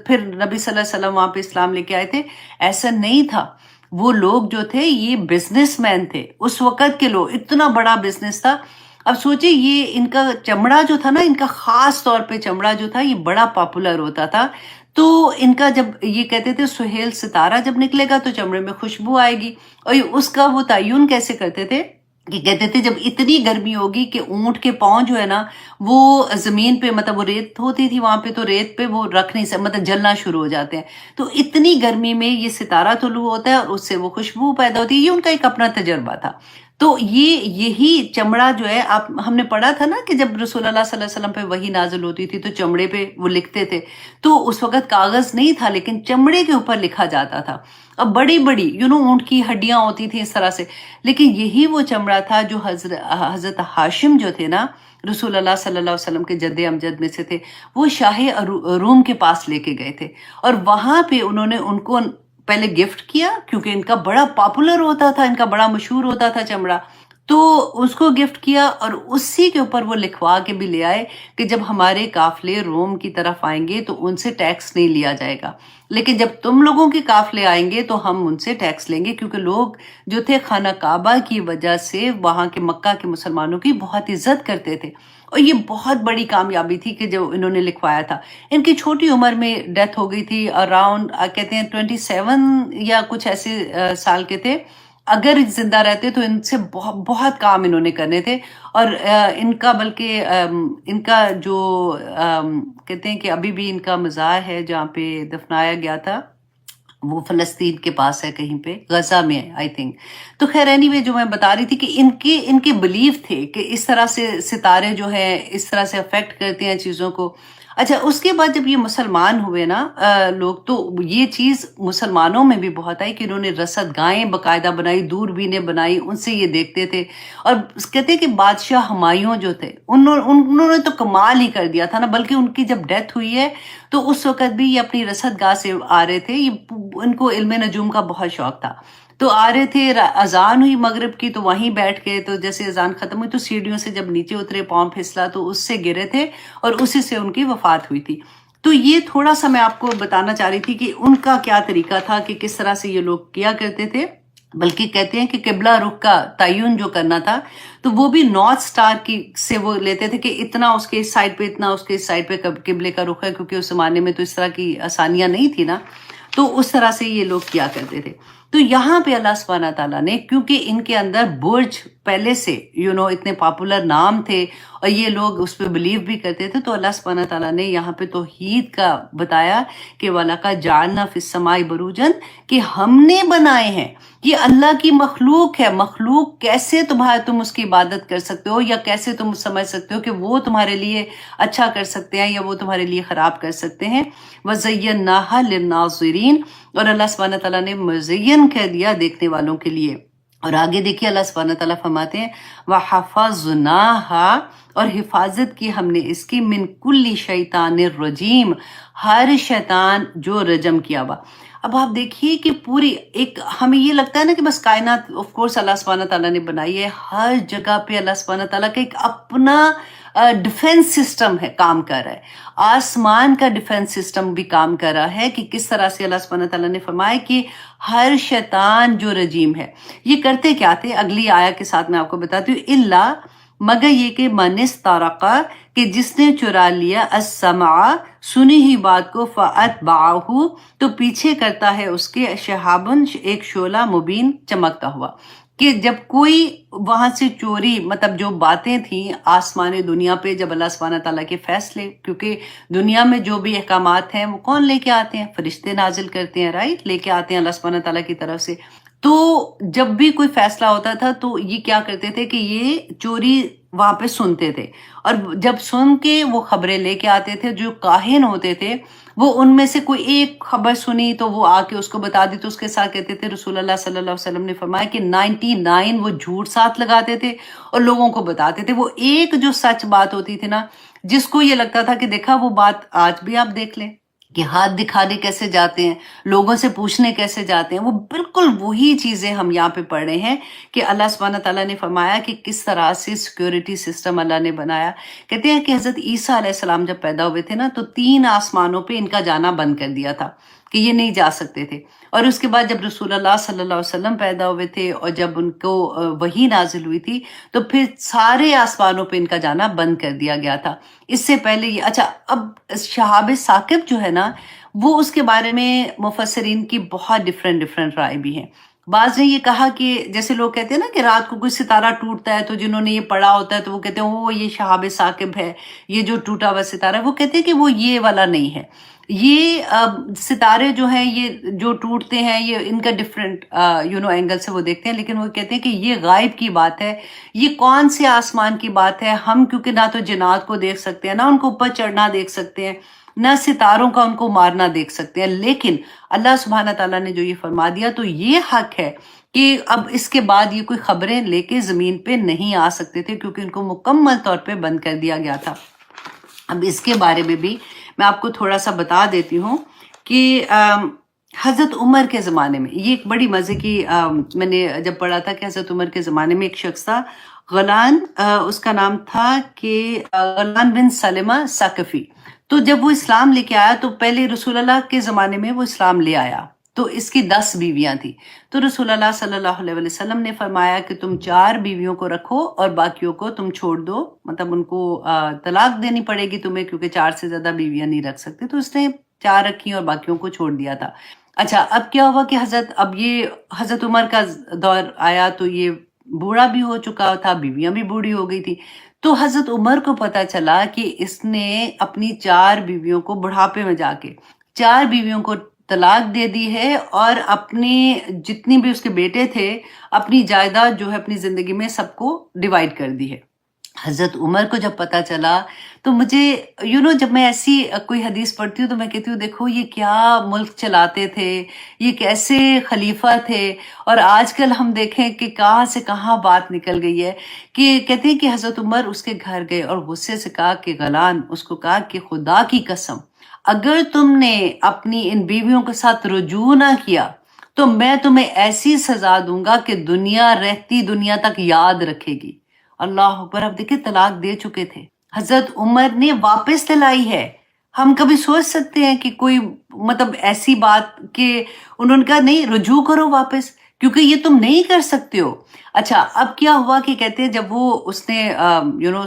پھر نبی صلی اللہ علیہ وسلم وہاں پہ اسلام لے کے آئے تھے. ایسا نہیں تھا. وہ لوگ جو تھے یہ بزنس مین تھے اس وقت کے لوگ، اتنا بڑا بزنس تھا. اب سوچیں یہ ان کا چمڑا جو تھا نا، ان کا خاص طور پہ چمڑا جو تھا یہ بڑا پاپولر ہوتا تھا. تو ان کا جب یہ کہتے تھے سہیل ستارہ جب نکلے گا تو چمڑے میں خوشبو آئے گی. اور اس کا وہ تعین کیسے کرتے تھے کہ کہتے تھے جب اتنی گرمی ہوگی کہ اونٹ کے پاؤں جو ہے نا وہ زمین پہ، مطلب وہ ریت ہوتی تھی وہاں پہ، تو ریت پہ وہ رکھ نہیں سکتے، مطلب جلنا شروع ہو جاتے ہیں. تو اتنی گرمی میں یہ ستارہ طلوع ہوتا ہے اور اس سے وہ خوشبو پیدا ہوتی ہے. یہ ان کا ایک اپنا تجربہ تھا. تو یہی چمڑا جو ہے، ہم نے پڑھا تھا نا کہ جب رسول اللہ صلی اللہ علیہ وسلم پہ وحی نازل ہوتی تھی تو چمڑے پہ وہ لکھتے تھے. تو اس وقت کاغذ نہیں تھا لیکن چمڑے کے اوپر لکھا جاتا تھا. اب بڑی بڑی اونٹ کی ہڈیاں ہوتی تھیں اس طرح سے، لیکن یہی وہ چمڑا تھا جو حضرت ہاشم جو تھے نا، رسول اللہ صلی اللہ علیہ وسلم کے جد امجد میں سے تھے، وہ شاہ روم کے پاس لے کے گئے تھے. اور وہاں پہ انہوں نے ان کو پہلے گفٹ کیا، کیونکہ ان کا بڑا پاپولر ہوتا تھا، ان کا بڑا مشہور ہوتا تھا چمڑا. تو اس کو گفٹ کیا اور اسی کے اوپر وہ لکھوا کے بھی لے آئے کہ جب ہمارے قافلے روم کی طرف آئیں گے تو ان سے ٹیکس نہیں لیا جائے گا، لیکن جب تم لوگوں کے قافلے آئیں گے تو ہم ان سے ٹیکس لیں گے. کیونکہ لوگ جو تھے خانہ کعبہ کی وجہ سے وہاں کے مکہ کے مسلمانوں کی بہت عزت کرتے تھے. اور یہ بہت بڑی کامیابی تھی کہ جو انہوں نے لکھوایا تھا. ان کی چھوٹی عمر میں ڈیتھ ہو گئی تھی، اراؤنڈ کہتے ہیں 27 یا کچھ ایسے سال کے تھے. اگر زندہ رہتے تو ان سے بہت بہت کام انہوں نے کرنے تھے. اور ان کا بلکہ ان کا جو کہتے ہیں کہ ابھی بھی ان کا مزار ہے جہاں پہ دفنایا گیا تھا، وہ فلسطین کے پاس ہے کہیں پہ، غزہ میں آئی تھنک. تو خیر اینی وے جو میں بتا رہی تھی کہ ان کے بلیف تھے کہ اس طرح سے ستارے جو ہیں اس طرح سے افیکٹ کرتے ہیں چیزوں کو. اچھا اس کے بعد جب یہ مسلمان ہوئے نا لوگ، تو یہ چیز مسلمانوں میں بھی بہت آئی کہ انہوں نے رصد گاہیں باقاعدہ بنائی، دوربینیں بنائی، ان سے یہ دیکھتے تھے. اور کہتے ہیں کہ بادشاہ ہمایوں جو تھے انہوں نے تو کمال ہی کر دیا تھا نا، بلکہ ان کی جب ڈیتھ ہوئی ہے تو اس وقت بھی یہ اپنی رصد گاہ سے آ رہے تھے. ان کو علم نجوم کا بہت شوق تھا، تو آ رہے تھے، اذان ہوئی مغرب کی تو وہیں بیٹھ گئے. تو جیسے اذان ختم ہوئی تو سیڑھیوں سے جب نیچے اترے، پاؤں پھسلا تو اس سے گرے تھے اور اسی سے ان کی وفات ہوئی تھی. تو یہ تھوڑا سا میں آپ کو بتانا چاہ رہی تھی کہ ان کا کیا طریقہ تھا، کہ کس طرح سے یہ لوگ کیا کرتے تھے. بلکہ کہتے ہیں کہ قبلہ رخ کا تعین جو کرنا تھا تو وہ بھی نارتھ سٹار کی سے وہ لیتے تھے کہ اتنا اس کے اس سائڈ پہ، اتنا اس کے اس سائڈ پہ قبلے کا رخ ہے، کیونکہ اس زمانے میں تو اس طرح کی آسانیاں نہیں تھی نا. تو اس طرح سے یہ لوگ کیا کرتے تھے. تو یہاں پہ اللہ سبحانہ تعالیٰ نے، کیونکہ ان کے اندر برج پہلے سے اتنے پاپولر نام تھے اور یہ لوگ اس پہ بلیو بھی کرتے تھے، تو اللہ سبحانہ تعالیٰ نے یہاں پہ توحید کا بتایا کہ وَلَقَدْ جَعَلْنَا فِي السَّمَاءِ بُرُوجًا، کہ ہم نے بنائے ہیں. یہ اللہ کی مخلوق ہے. مخلوق کیسے تم اس کی عبادت کر سکتے ہو، یا کیسے تم سمجھ سکتے ہو کہ وہ تمہارے لیے اچھا کر سکتے ہیں یا وہ تمہارے لیے خراب کر سکتے ہیں. وَزَيَّنَّاهَا لِلنَّاظِرِينَ، اور اللہ سبحانہ تعالیٰ نے مزین کہہ دیا دیکھنے والوں کے لیے. اور آگے دیکھیے اللہ سبحانہ تعالیٰ فرماتے ہیں وَحَفَظْنَاهَا، اور حفاظت کی ہم نے اس کی، من کل شیطان الرجیم، ہر شیطان جو رجم کیا ہوا. اب آپ دیکھیے کہ پوری ایک، ہمیں یہ لگتا ہے نا کہ بس کائنات آف کورس اللہ سبحانہ تعالیٰ نے بنائی ہے، ہر جگہ پہ اللہ سبحانہ تعالیٰ کا ایک اپنا ڈیفense سسٹم ہے، کام کر رہا ہے. آسمان کا ڈیفense سسٹم بھی کام کر رہا ہے کہ کس طرح سے اللہ سبحانہ تعالیٰ نے فرمایا کہ ہر شیطان جو رجیم ہے. یہ کرتے کیا تھے، اگلی آیا کے ساتھ میں آپ کو بتاتی ہوں. اللہ، مگر یہ کہ من استرقا، کہ جس نے چرا لیا، السمع، سنی ہی بات کو، فاتبعہ، تو پیچھے کرتا ہے اس کے، شہابن، ایک شعلہ، مبین، چمکتا ہوا. کہ جب کوئی وہاں سے چوری، مطلب جو باتیں تھیں آسمان دنیا پہ، جب اللہ سبحانہ تعالیٰ کے فیصلے، کیونکہ دنیا میں جو بھی احکامات ہیں وہ کون لے کے آتے ہیں؟ فرشتے نازل کرتے ہیں، رائٹ، لے کے آتے ہیں اللہ سبحانہ تعالیٰ کی طرف سے. تو جب بھی کوئی فیصلہ ہوتا تھا تو یہ کیا کرتے تھے کہ یہ چوری وہاں پہ سنتے تھے، اور جب سن کے وہ خبریں لے کے آتے تھے. جو کاہن ہوتے تھے وہ ان میں سے کوئی ایک خبر سنی تو وہ آ کے اس کو بتا دی، تو اس کے ساتھ کہتے تھے، رسول اللہ صلی اللہ علیہ وسلم نے فرمایا کہ 99 وہ جھوٹ ساتھ لگاتے تھے اور لوگوں کو بتاتے تھے. وہ ایک جو سچ بات ہوتی تھی نا، جس کو یہ لگتا تھا کہ دیکھا وہ بات آج بھی آپ دیکھ لیں کہ ہاتھ دکھانے کیسے جاتے ہیں، لوگوں سے پوچھنے کیسے جاتے ہیں، وہ بالکل وہی چیزیں ہم یہاں پہ پڑھ رہے ہیں کہ اللہ سبحانہ تعالیٰ نے فرمایا کہ کس طرح سے سیکیورٹی سسٹم اللہ نے بنایا. کہتے ہیں کہ حضرت عیسیٰ علیہ السلام جب پیدا ہوئے تھے نا تو 3 آسمانوں پہ ان کا جانا بند کر دیا تھا کہ یہ نہیں جا سکتے تھے. اور اس کے بعد جب رسول اللہ صلی اللہ علیہ وسلم پیدا ہوئے تھے اور جب ان کو وحی نازل ہوئی تھی تو پھر سارے آسمانوں پہ ان کا جانا بند کر دیا گیا تھا. اس سے پہلے یہ، اچھا، اب شہاب ثاقب جو ہے نا، وہ اس کے بارے میں مفسرین کی بہت ڈفرینٹ رائے بھی ہیں. بعض نے یہ کہا کہ جیسے لوگ کہتے ہیں نا کہ رات کو کوئی ستارہ ٹوٹتا ہے تو جنہوں نے یہ پڑھا ہوتا ہے تو وہ کہتے ہیں وہ یہ شہاب ثاقب ہے، یہ جو ٹوٹا ہوا ستارہ ہے. وہ کہتے ہیں کہ وہ یہ والا نہیں ہے. یہ ستارے جو ہیں یہ جو ٹوٹتے ہیں یہ ان کا ڈفرینٹ اینگل سے وہ دیکھتے ہیں، لیکن وہ کہتے ہیں کہ یہ غائب کی بات ہے. یہ کون سے آسمان کی بات ہے؟ ہم کیونکہ نہ تو جنات کو دیکھ سکتے ہیں، نہ ان کو اوپر چڑھنا دیکھ سکتے ہیں، نہ ستاروں کا ان کو مارنا دیکھ سکتے ہیں. لیکن اللہ سبحانہ تعالیٰ نے جو یہ فرما دیا تو یہ حق ہے کہ اب اس کے بعد یہ کوئی خبریں لے کے زمین پہ نہیں آ سکتے تھے، کیونکہ ان کو مکمل طور پہ بند کر دیا گیا تھا. اب اس کے بارے میں بھی میں آپ کو تھوڑا سا بتا دیتی ہوں کہ حضرت عمر کے زمانے میں یہ ایک بڑی مزے کی، میں نے جب پڑھا تھا کہ حضرت عمر کے زمانے میں ایک شخص تھا، غلان، اس کا نام تھا کہ غلان بن سلمہ ثقفی. تو جب وہ اسلام لے کے آیا تو پہلے رسول اللہ کے زمانے میں وہ اسلام لے آیا تو اس کی 10 بیویاں تھیں. تو رسول اللہ صلی اللہ علیہ وسلم نے فرمایا کہ تم 4 بیویوں کو رکھو اور باقیوں کو تم چھوڑ دو، مطلب ان کو طلاق دینی پڑے گی تمہیں، کیونکہ 4 سے زیادہ بیویاں نہیں رکھ سکتے. تو اس نے 4 رکھی اور باقیوں کو چھوڑ دیا تھا. اچھا، اب کیا ہوا کہ اب یہ حضرت عمر کا دور آیا تو یہ بوڑھا بھی ہو چکا تھا، بیویاں بھی بوڑھی ہو گئی تھی. تو حضرت عمر کو پتا چلا کہ اس نے اپنی 4 بیویوں کو بڑھاپے میں جا کے 4 بیویوں کو طلاق دے دی ہے، اور اپنے جتنی بھی اس کے بیٹے تھے اپنی جائیداد جو ہے اپنی زندگی میں سب کو ڈیوائیڈ کر دی ہے. حضرت عمر کو جب پتہ چلا تو مجھے جب میں ایسی کوئی حدیث پڑھتی ہوں تو میں کہتی ہوں دیکھو یہ کیا ملک چلاتے تھے، یہ کیسے خلیفہ تھے، اور آج کل ہم دیکھیں کہ کہاں سے کہاں بات نکل گئی ہے کہ کہتے ہیں کہ حضرت عمر اس کے گھر گئے اور غصے سے کہا کہ غلان، اس کو کہا کہ خدا کی قسم اگر تم نے اپنی ان بیویوں کے ساتھ رجوع نہ کیا تو میں تمہیں ایسی سزا دوں گا کہ دنیا رہتی دنیا تک یاد رکھے گی۔ اللہ اکبر! اب دیکھیں طلاق دے چکے تھے، حضرت عمر نے واپس دلائی ہے۔ ہم کبھی سوچ سکتے ہیں کہ کوئی مطلب ایسی بات کہ انہوں نے کہا نہیں رجوع کرو واپس کیونکہ یہ تم نہیں کر سکتے ہو۔ اچھا اب کیا ہوا کہ کہتے ہیں جب وہ اس نے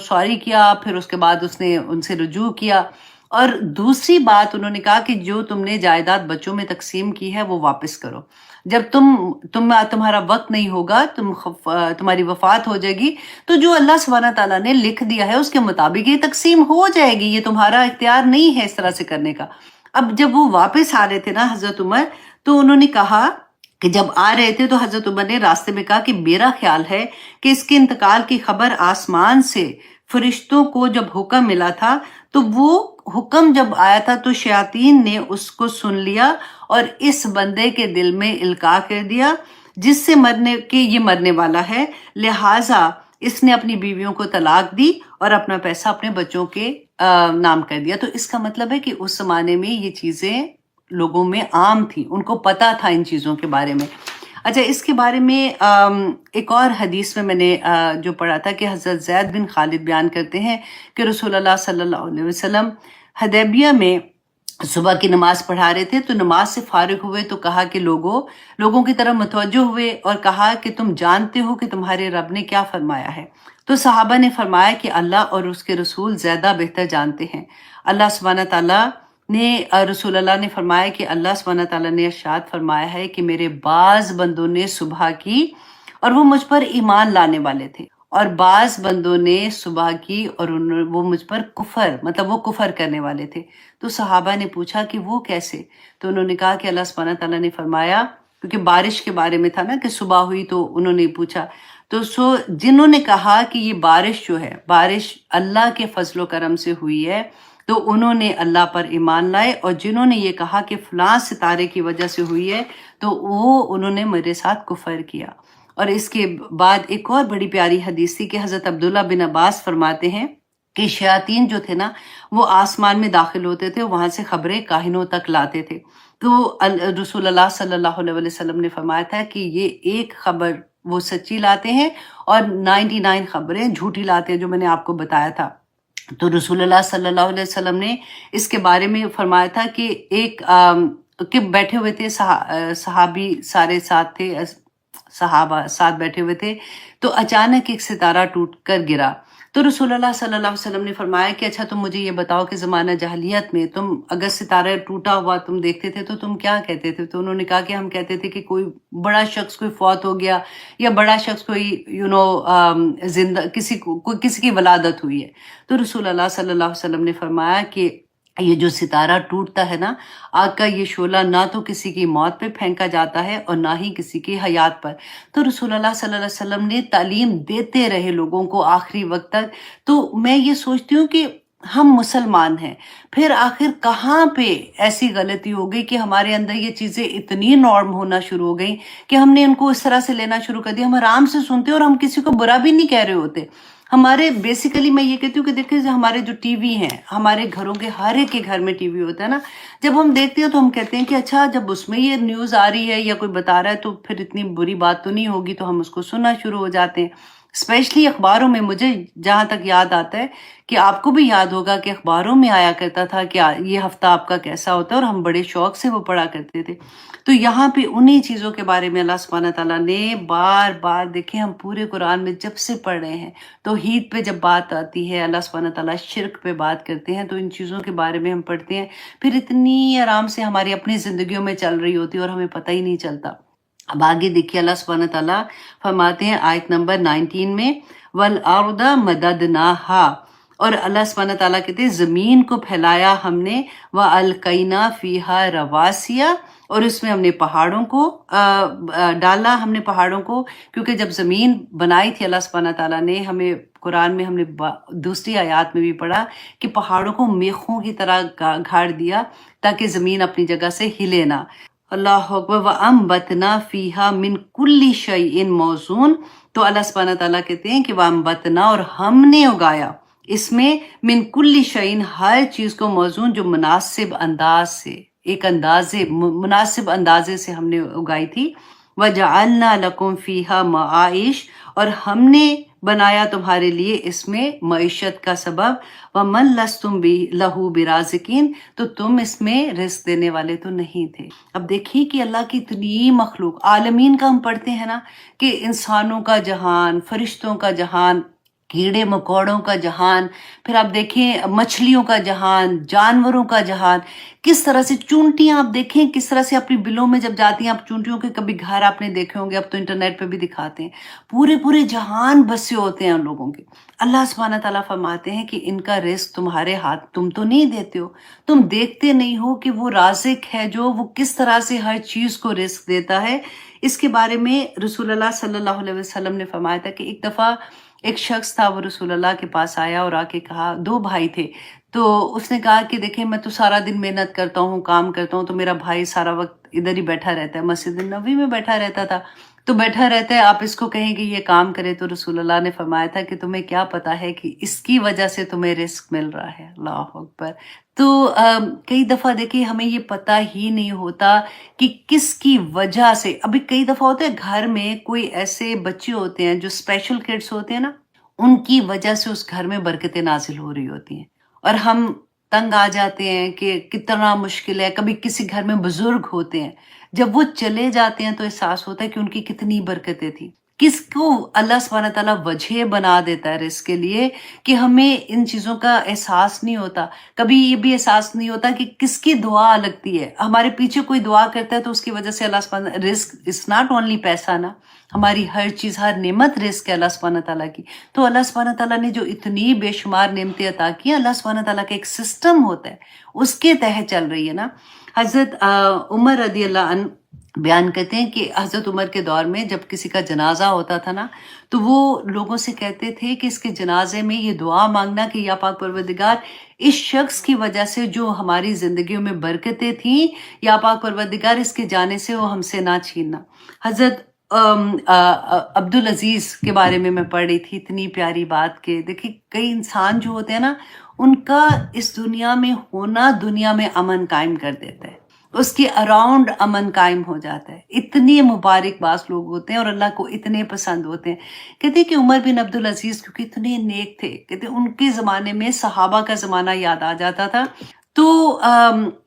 سوری کیا، پھر اس کے بعد اس نے ان سے رجوع کیا، اور دوسری بات انہوں نے کہا کہ جو تم نے جائیداد بچوں میں تقسیم کی ہے وہ واپس کرو۔ جب تمہارا وقت نہیں ہوگا، تمہاری وفات ہو جائے گی تو جو اللہ سبحانہ تعالیٰ نے لکھ دیا ہے اس کے مطابق یہ تقسیم ہو جائے گی، یہ تمہارا اختیار نہیں ہے اس طرح سے کرنے کا۔ اب جب وہ واپس آ رہے تھے نا حضرت عمر، تو انہوں نے کہا کہ جب آ رہے تھے تو حضرت عمر نے راستے میں کہا کہ میرا خیال ہے کہ اس کے انتقال کی خبر آسمان سے فرشتوں کو جب حکم ملا تھا تو وہ حکم جب آیا تھا تو شیاطین نے اس کو سن لیا اور اس بندے کے دل میں القاء کر دیا جس سے یہ مرنے والا ہے، لہٰذا اس نے اپنی بیویوں کو طلاق دی اور اپنا پیسہ اپنے بچوں کے نام کر دیا۔ تو اس کا مطلب ہے کہ اس زمانے میں یہ چیزیں لوگوں میں عام تھی، ان کو پتا تھا ان چیزوں کے بارے میں۔ اچھا اس کے بارے میں ایک اور حدیث میں نے جو پڑھا تھا کہ حضرت زید بن خالد بیان کرتے ہیں کہ رسول اللہ صلی اللہ علیہ وسلم حدیبیہ میں صبح کی نماز پڑھا رہے تھے تو نماز سے فارغ ہوئے تو کہا کہ لوگوں کی طرف متوجہ ہوئے اور کہا کہ تم جانتے ہو کہ تمہارے رب نے کیا فرمایا ہے؟ تو صحابہ نے فرمایا کہ اللہ اور اس کے رسول زیادہ بہتر جانتے ہیں۔ اللہ سبحانہ تعالیٰ نے رسول اللہ نے فرمایا کہ اللہ سبحانہ تعالیٰ نے ارشاد فرمایا ہے کہ میرے بعض بندوں نے صبح کی اور وہ مجھ پر ایمان لانے والے تھے، اور بعض بندوں نے صبح کی اور وہ مجھ پر وہ کفر کرنے والے تھے۔ تو صحابہ نے پوچھا کہ وہ کیسے؟ تو انہوں نے کہا کہ اللہ سبحانہ تعالیٰ نے فرمایا، کیونکہ بارش کے بارے میں تھا نا کہ صبح ہوئی تو انہوں نے پوچھا، تو جنہوں نے کہا کہ یہ بارش جو ہے بارش اللہ کے فضل و کرم سے ہوئی ہے تو انہوں نے اللہ پر ایمان لائے، اور جنہوں نے یہ کہا کہ فلاں ستارے کی وجہ سے ہوئی ہے تو انہوں نے میرے ساتھ کفر کیا۔ اور اس کے بعد ایک اور بڑی پیاری حدیث تھی کہ حضرت عبداللہ بن عباس فرماتے ہیں کہ شیاطین جو تھے نا وہ آسمان میں داخل ہوتے تھے، وہاں سے خبریں کاہنوں تک لاتے تھے۔ تو رسول اللہ صلی اللہ علیہ وسلم نے فرمایا تھا کہ یہ ایک خبر وہ سچی لاتے ہیں اور 99 خبریں جھوٹی لاتے ہیں، جو میں نے آپ کو بتایا تھا۔ تو رسول اللہ صلی اللہ علیہ وسلم نے اس کے بارے میں فرمایا تھا کہ کہ بیٹھے ہوئے تھے صحابی سارے ساتھ تھے، صحابہ ساتھ بیٹھے ہوئے تھے، تو اچانک ایک ستارہ ٹوٹ کر گرا۔ تو رسول اللہ صلی اللہ علیہ وسلم نے فرمایا کہ اچھا تم مجھے یہ بتاؤ کہ زمانہ جاہلیت میں تم اگر ستارہ ٹوٹا ہوا تم دیکھتے تھے تو تم کیا کہتے تھے؟ تو انہوں نے کہا کہ ہم کہتے تھے کہ کوئی بڑا شخص کوئی فوت ہو گیا، یا بڑا شخص کوئی زندہ کسی کی ولادت ہوئی ہے۔ تو رسول اللہ صلی اللہ علیہ وسلم نے فرمایا کہ یہ جو ستارہ ٹوٹتا ہے نا، آگ کا یہ شعلہ نہ تو کسی کی موت پہ پھینکا جاتا ہے اور نہ ہی کسی کی حیات پر۔ تو رسول اللہ صلی اللہ علیہ وسلم نے تعلیم دیتے رہے لوگوں کو آخری وقت تک۔ تو میں یہ سوچتی ہوں کہ ہم مسلمان ہیں، پھر آخر کہاں پہ ایسی غلطی ہو گئی کہ ہمارے اندر یہ چیزیں اتنی نارم ہونا شروع ہو گئیں کہ ہم نے ان کو اس طرح سے لینا شروع کر دیا۔ ہم آرام سے سنتے اور ہم کسی کو برا بھی نہیں کہہ رہے ہوتے۔ ہمارے بیسیکلی میں یہ کہتی ہوں کہ دیکھیں ہمارے جو ٹی وی ہیں، ہمارے گھروں کے ہر ایک کے گھر میں ٹی وی ہوتا ہے نا، جب ہم دیکھتے ہیں تو ہم کہتے ہیں کہ اچھا جب اس میں یہ نیوز آ رہی ہے یا کوئی بتا رہا ہے تو پھر اتنی بری بات تو نہیں ہوگی، تو ہم اس کو سننا شروع ہو جاتے ہیں۔ اسپیشلی اخباروں میں، مجھے جہاں تک یاد آتا ہے کہ آپ کو بھی یاد ہوگا کہ اخباروں میں آیا کرتا تھا کہ یہ ہفتہ آپ کا کیسا ہوتا ہے، اور ہم بڑے شوق سے وہ پڑھا کرتے تھے۔ تو یہاں پہ انہی چیزوں کے بارے میں اللہ سبحانہ تعالیٰ نے بار بار، دیکھیں ہم پورے قرآن میں جب سے پڑھ رہے ہیں، توحید پہ جب بات آتی ہے، اللہ سبحانہ تعالیٰ شرک پہ بات کرتے ہیں، تو ان چیزوں کے بارے میں ہم پڑھتے ہیں، پھر اتنی آرام سے ہماری اپنی زندگیوں میں چل رہی ہوتی ہے اور ہمیں پتہ ہی نہیں چلتا۔ اب آگے دیکھیے اللہ سبحانہ تعالیٰ فرماتے ہیں آیت نمبر 19 میں، وَالْأَرْضَ مَدَدْنَاهَا، اور اللہ سبحانہ تعالیٰ کہتے ہیں زمین کو پھیلایا ہم نے، وَأَلْقَيْنَا فِيهَا رَوَاسِيَ، اور اس میں ہم نے پہاڑوں کو ڈالا، ہم نے پہاڑوں کو، کیونکہ جب زمین بنائی تھی اللہ سبحانہ تعالیٰ نے، ہمیں قرآن میں ہم نے دوسری آیات میں بھی پڑھا کہ پہاڑوں کو میخوں کی طرح گھاڑ دیا تاکہ زمین اپنی جگہ سے ہلے نہ. اللہ اکبر. وَأَنبَتْنَا فِيهَا مِن كُلِّ شَيْءٍ موزون. تو اللہ سبحانہ تعالیٰ کہتے ہیں کہ وَأَنبَتْنَا، اور ہم نے اگایا اس میں من کل شعین، ہر چیز کو موزون، جو مناسب انداز سے، ایک مناسب اندازے سے ہم نے اگائی تھی. وَجَعَلْنَا لَكُمْ فِيهَا مَعَائِشَ، اور ہم نے بنایا تمہارے لیے اس میں معیشت کا سبب. وَمَن لَسْتُمْ لَهُ بِرَازِقِينَ، تو تم اس میں رزق دینے والے تو نہیں تھے. اب دیکھیے کہ اللہ کی اتنی مخلوق، عالمین کا ہم پڑھتے ہیں نا کہ انسانوں کا جہان، فرشتوں کا جہان، کیڑے مکوڑوں کا جہان، پھر آپ دیکھیں مچھلیوں کا جہان، جانوروں کا جہان، کس طرح سے چونٹیاں، آپ دیکھیں کس طرح سے اپنی بلوں میں جب جاتی ہیں، آپ چونٹیوں کے کبھی گھر آپ نے دیکھے ہوں گے، اب تو انٹرنیٹ پہ بھی دکھاتے ہیں، پورے جہان بسے ہوتے ہیں ان لوگوں کے. اللہ سبحانہ تعالیٰ فرماتے ہیں کہ ان کا رزق تمہارے ہاتھ، تم تو نہیں دیتے ہو، تم دیکھتے نہیں ہو کہ وہ رازق ہے جو وہ کس طرح سے ہر چیز کو رزق دیتا ہے. اس کے بارے میں رسول اللہ صلی اللہ علیہ وسلم نے فرمایا تھا کہ ایک دفعہ ایک شخص تھا، وہ رسول اللہ کے پاس آیا اور آ کے کہا، دو بھائی تھے، تو اس نے کہا کہ دیکھیں میں تو سارا دن محنت کرتا ہوں، کام کرتا ہوں، تو میرا بھائی سارا وقت ادھر ہی بیٹھا رہتا ہے، مسجد نبوی میں بیٹھا رہتا تھا، تو بیٹھا رہتا ہے، آپ اس کو کہیں کہ یہ کام کرے. تو رسول اللہ نے فرمایا تھا کہ تمہیں کیا پتا ہے کہ اس کی وجہ سے تمہیں رزق مل رہا ہے. اللہ اکبر. تو کئی دفعہ دیکھیں ہمیں یہ پتہ ہی نہیں ہوتا کہ کس کی وجہ سے. ابھی کئی دفعہ ہوتا ہے گھر میں کوئی ایسے بچے ہوتے ہیں جو اسپیشل کڈس ہوتے ہیں نا، ان کی وجہ سے اس گھر میں برکتیں نازل ہو رہی ہوتی ہیں، اور ہم تنگ آ جاتے ہیں کہ کتنا مشکل ہے. کبھی کسی گھر میں بزرگ ہوتے ہیں، جب وہ چلے جاتے ہیں تو احساس ہوتا ہے کہ ان کی کتنی برکتیں تھیں. کس کو اللہ سبحانہ تعالیٰ وجہ بنا دیتا ہے رزق کے لیے کہ ہمیں ان چیزوں کا احساس نہیں ہوتا. کبھی یہ بھی احساس نہیں ہوتا کہ کس کی دعا لگتی ہے. ہمارے پیچھے کوئی دعا کرتا ہے تو اس کی وجہ سے اللہ سبحانہ، رزق از ناٹ اونلی پیسہ نا، ہماری ہر چیز، ہر نعمت رزق ہے اللہ سبحانہ تعالیٰ کی. تو اللہ سبحانہ تعالیٰ نے جو اتنی بے شمار نعمتیں عطا کی ہیں، اللہ سبحانہ تعالیٰ کا ایک سسٹم ہوتا ہے، اس کے تحت چل رہی ہے نا. حضرت عمر رضی اللہ عنہ بیان کرتے ہیں کہ حضرت عمر کے دور میں جب کسی کا جنازہ ہوتا تھا نا، تو وہ لوگوں سے کہتے تھے کہ اس کے جنازے میں یہ دعا مانگنا کہ یا پاک پروردگار، اس شخص کی وجہ سے جو ہماری زندگیوں میں برکتیں تھیں، یا پاک پروردگار اس کے جانے سے وہ ہم سے نہ چھیننا. حضرت عبدالعزیز کے بارے میں پڑھ رہی تھی، اتنی پیاری بات کہ دیکھیں کئی انسان جو ہوتے ہیں نا، ان کا اس دنیا میں ہونا دنیا میں امن قائم کر دیتا ہے، اس کے اراؤنڈ امن قائم ہو جاتا ہے. اتنے مبارک باز لوگ ہوتے ہیں اور اللہ کو اتنے پسند ہوتے ہیں. کہتے ہیں کہ عمر بن عبدالعزیز کیونکہ اتنے نیک تھے، کہتے ہیں ان کے زمانے میں صحابہ کا زمانہ یاد آ جاتا تھا. تو